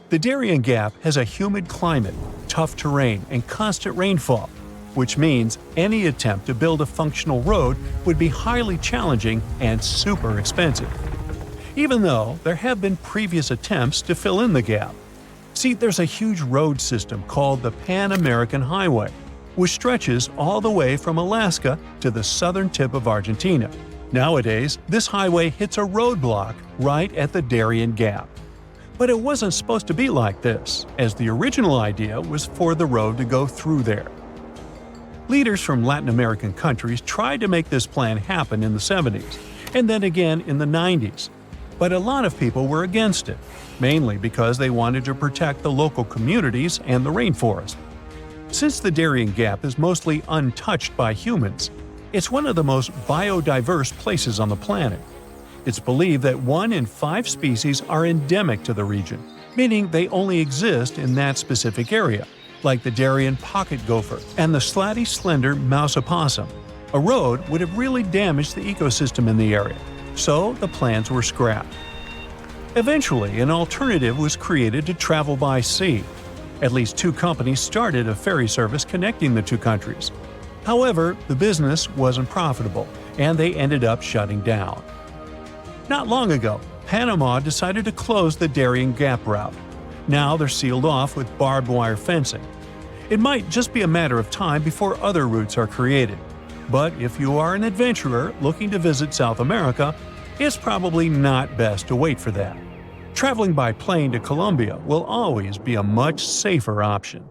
The Darien Gap has a humid climate, tough terrain, and constant rainfall, which means any attempt to build a functional road would be highly challenging and super expensive. Even though there have been previous attempts to fill in the gap. See, there's a huge road system called the Pan-American Highway, which stretches all the way from Alaska to the southern tip of Argentina. Nowadays, this highway hits a roadblock right at the Darien Gap. But it wasn't supposed to be like this, as the original idea was for the road to go through there. Leaders from Latin American countries tried to make this plan happen in the 70s, and then again in the 90s. But a lot of people were against it, mainly because they wanted to protect the local communities and the rainforest. Since the Darien Gap is mostly untouched by humans, it's one of the most biodiverse places on the planet. It's believed that 1 in 5 species are endemic to the region, meaning they only exist in that specific area, like the Darien pocket gopher and the slatty slender mouse opossum. A road would have really damaged the ecosystem in the area, so the plans were scrapped. Eventually, an alternative was created to travel by sea. At least 2 companies started a ferry service connecting the 2 countries. However, the business wasn't profitable, and they ended up shutting down. Not long ago, Panama decided to close the Darien Gap route. Now they're sealed off with barbed wire fencing. It might just be a matter of time before other routes are created. But if you are an adventurer looking to visit South America, it's probably not best to wait for that. Traveling by plane to Colombia will always be a much safer option.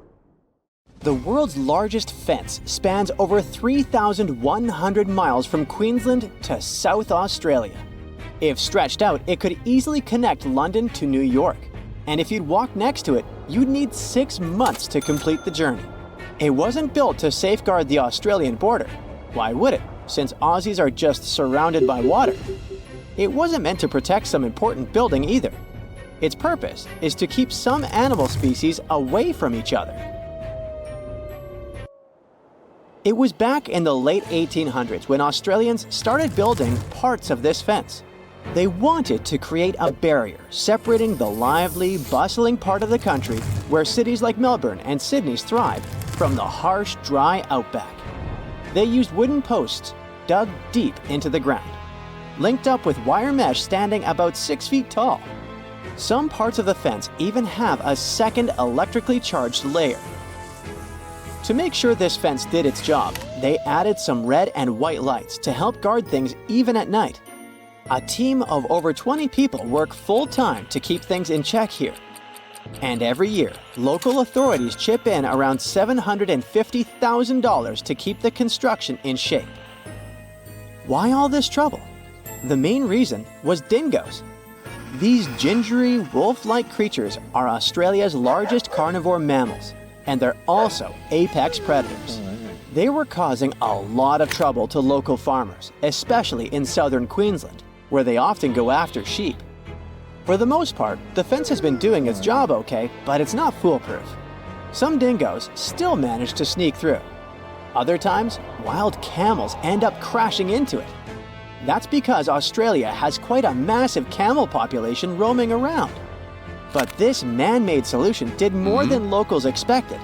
The world's largest fence spans over 3,100 miles from Queensland to South Australia. If stretched out, it could easily connect London to New York. And if you'd walk next to it, you'd need 6 months to complete the journey. It wasn't built to safeguard the Australian border. Why would it, since Aussies are just surrounded by water? It wasn't meant to protect some important building either. Its purpose is to keep some animal species away from each other. It was back in the late 1800s when Australians started building parts of this fence. They wanted to create a barrier separating the lively, bustling part of the country where cities like Melbourne and Sydney thrive from the harsh, dry outback. They used wooden posts dug deep into the ground, linked up with wire mesh standing about 6 feet tall. Some parts of the fence even have a second electrically charged layer. To make sure this fence did its job, they added some red and white lights to help guard things even at night. A team of over 20 people work full-time to keep things in check here. And every year, local authorities chip in around $750,000 to keep the construction in shape. Why all this trouble? The main reason was dingoes. These gingery, wolf-like creatures are Australia's largest carnivore mammals, and they're also apex predators. They were causing a lot of trouble to local farmers, especially in southern Queensland, where they often go after sheep. For the most part, the fence has been doing its job okay, but it's not foolproof. Some dingoes still manage to sneak through. Other times, wild camels end up crashing into it. That's because Australia has quite a massive camel population roaming around. But this man-made solution did more than locals expected.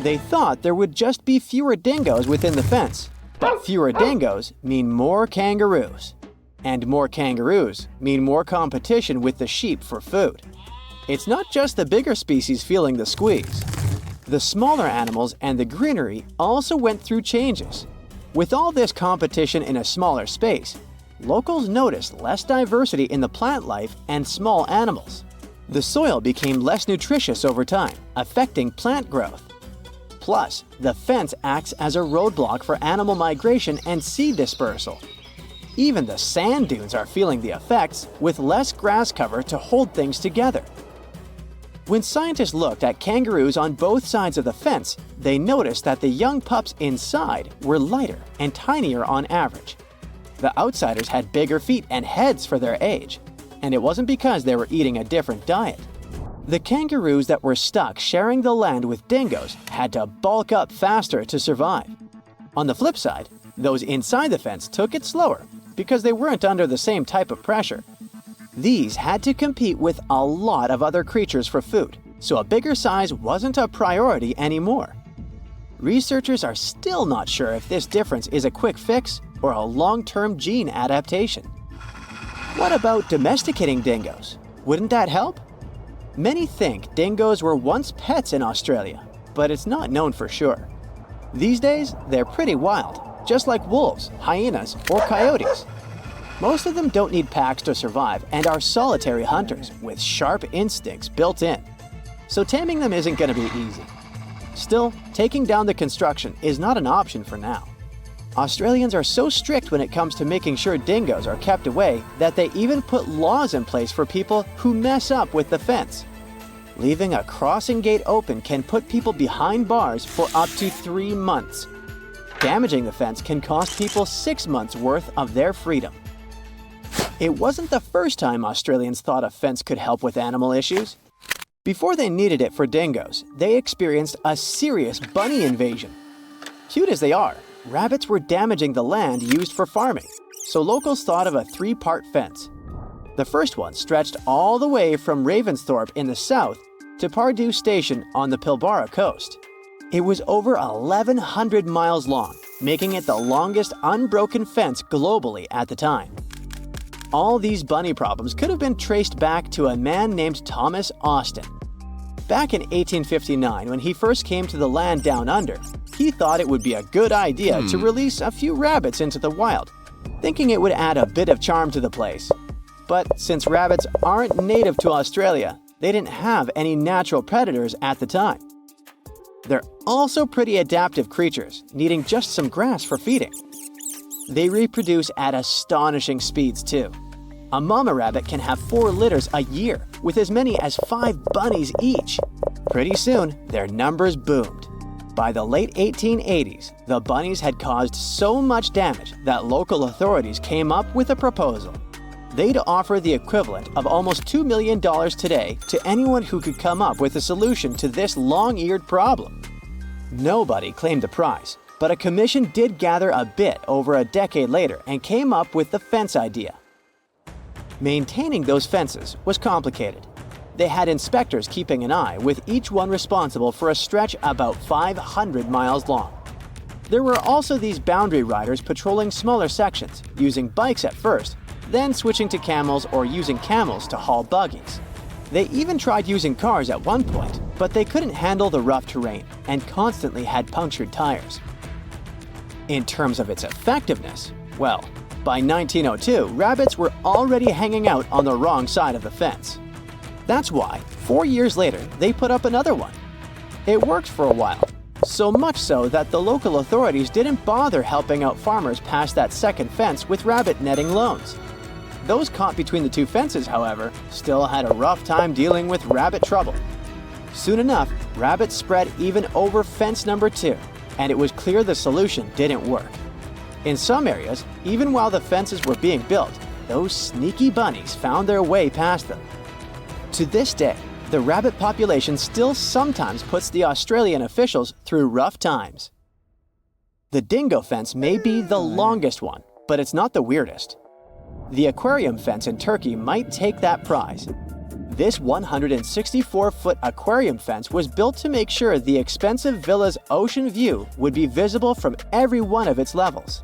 They thought there would just be fewer dingoes within the fence, but fewer dingoes mean more kangaroos. And more kangaroos mean more competition with the sheep for food. It's not just the bigger species feeling the squeeze. The smaller animals and the greenery also went through changes. With all this competition in a smaller space, locals noticed less diversity in the plant life and small animals. The soil became less nutritious over time, affecting plant growth. Plus, the fence acts as a roadblock for animal migration and seed dispersal. Even the sand dunes are feeling the effects, with less grass cover to hold things together. When scientists looked at kangaroos on both sides of the fence, they noticed that the young pups inside were lighter and tinier on average. The outsiders had bigger feet and heads for their age, and it wasn't because they were eating a different diet. The kangaroos that were stuck sharing the land with dingoes had to bulk up faster to survive. On the flip side, those inside the fence took it slower because they weren't under the same type of pressure. These had to compete with a lot of other creatures for food, so a bigger size wasn't a priority anymore. Researchers are still not sure if this difference is a quick fix or a long-term gene adaptation. What about domesticating dingoes? Wouldn't that help? Many think dingoes were once pets in Australia, but it's not known for sure. These days, they're pretty wild, just like wolves, hyenas, or coyotes. Most of them don't need packs to survive and are solitary hunters with sharp instincts built in. So taming them isn't going to be easy. Still, taking down the construction is not an option for now. Australians are so strict when it comes to making sure dingoes are kept away that they even put laws in place for people who mess up with the fence. Leaving a crossing gate open can put people behind bars for up to 3 months. Damaging the fence can cost people 6 months' worth of their freedom. It wasn't the first time Australians thought a fence could help with animal issues. Before they needed it for dingoes, they experienced a serious bunny invasion. Cute as they are, rabbits were damaging the land used for farming, so locals thought of a 3-part fence. The first one stretched all the way from Ravensthorpe in the south to Pardue Station on the Pilbara coast. It was over 1,100 miles long, making it the longest unbroken fence globally at the time. All these bunny problems could have been traced back to a man named Thomas Austin. Back in 1859, when he first came to the land down under, he thought it would be a good idea to release a few rabbits into the wild, thinking it would add a bit of charm to the place. But since rabbits aren't native to Australia, they didn't have any natural predators at the time. They're also pretty adaptive creatures, needing just some grass for feeding. They reproduce at astonishing speeds too. A mama rabbit can have 4 litters a year, with as many as 5 bunnies each. Pretty soon, their numbers boomed. By the late 1880s, the bunnies had caused so much damage that local authorities came up with a proposal. They'd offer the equivalent of almost $2 million today to anyone who could come up with a solution to this long-eared problem. Nobody claimed the prize, but a commission did gather a bit over a decade later and came up with the fence idea. Maintaining those fences was complicated. They had inspectors keeping an eye, with each one responsible for a stretch about 500 miles long. There were also these boundary riders patrolling smaller sections, using bikes at first, then switching to camels or using camels to haul buggies. They even tried using cars at one point, but they couldn't handle the rough terrain and constantly had punctured tires. In terms of its effectiveness, well, by 1902, rabbits were already hanging out on the wrong side of the fence. That's why, 4 years later, they put up another one. It worked for a while, so much so that the local authorities didn't bother helping out farmers past that second fence with rabbit netting loans. Those caught between the 2 fences, however, still had a rough time dealing with rabbit trouble. Soon enough, rabbits spread even over fence number 2, and it was clear the solution didn't work. In some areas, even while the fences were being built, those sneaky bunnies found their way past them. To this day, the rabbit population still sometimes puts the Australian officials through rough times. The dingo fence may be the longest one, but it's not the weirdest. The aquarium fence in Turkey might take that prize. This 164-foot aquarium fence was built to make sure the expensive villa's ocean view would be visible from every one of its levels.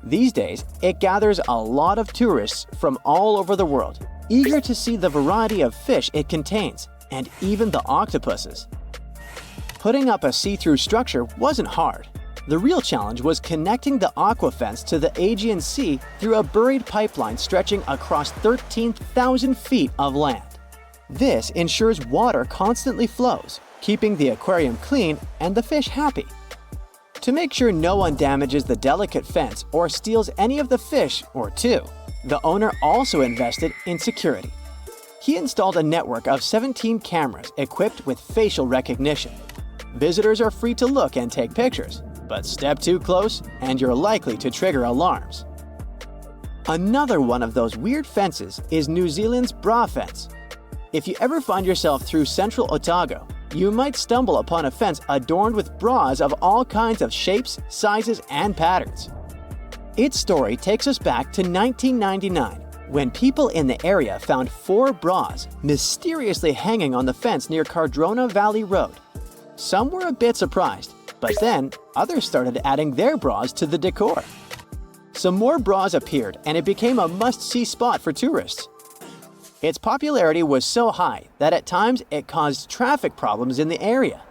These days, it gathers a lot of tourists from all over the world, eager to see the variety of fish it contains, and even the octopuses. Putting up a see-through structure wasn't hard. The real challenge was connecting the aqua fence to the Aegean Sea through a buried pipeline stretching across 13,000 feet of land. This ensures water constantly flows, keeping the aquarium clean and the fish happy. To make sure no one damages the delicate fence or steals any of the fish or 2, the owner also invested in security. He installed a network of 17 cameras equipped with facial recognition. Visitors are free to look and take pictures, but step too close and you're likely to trigger alarms. Another one of those weird fences is New Zealand's bra fence. If you ever find yourself through central Otago, you might stumble upon a fence adorned with bras of all kinds of shapes, sizes, and patterns. Its story takes us back to 1999, when people in the area found 4 bras mysteriously hanging on the fence near Cardrona Valley Road. Some were a bit surprised, but then others started adding their bras to the decor. Some more bras appeared and it became a must-see spot for tourists. Its popularity was so high that at times it caused traffic problems in the area.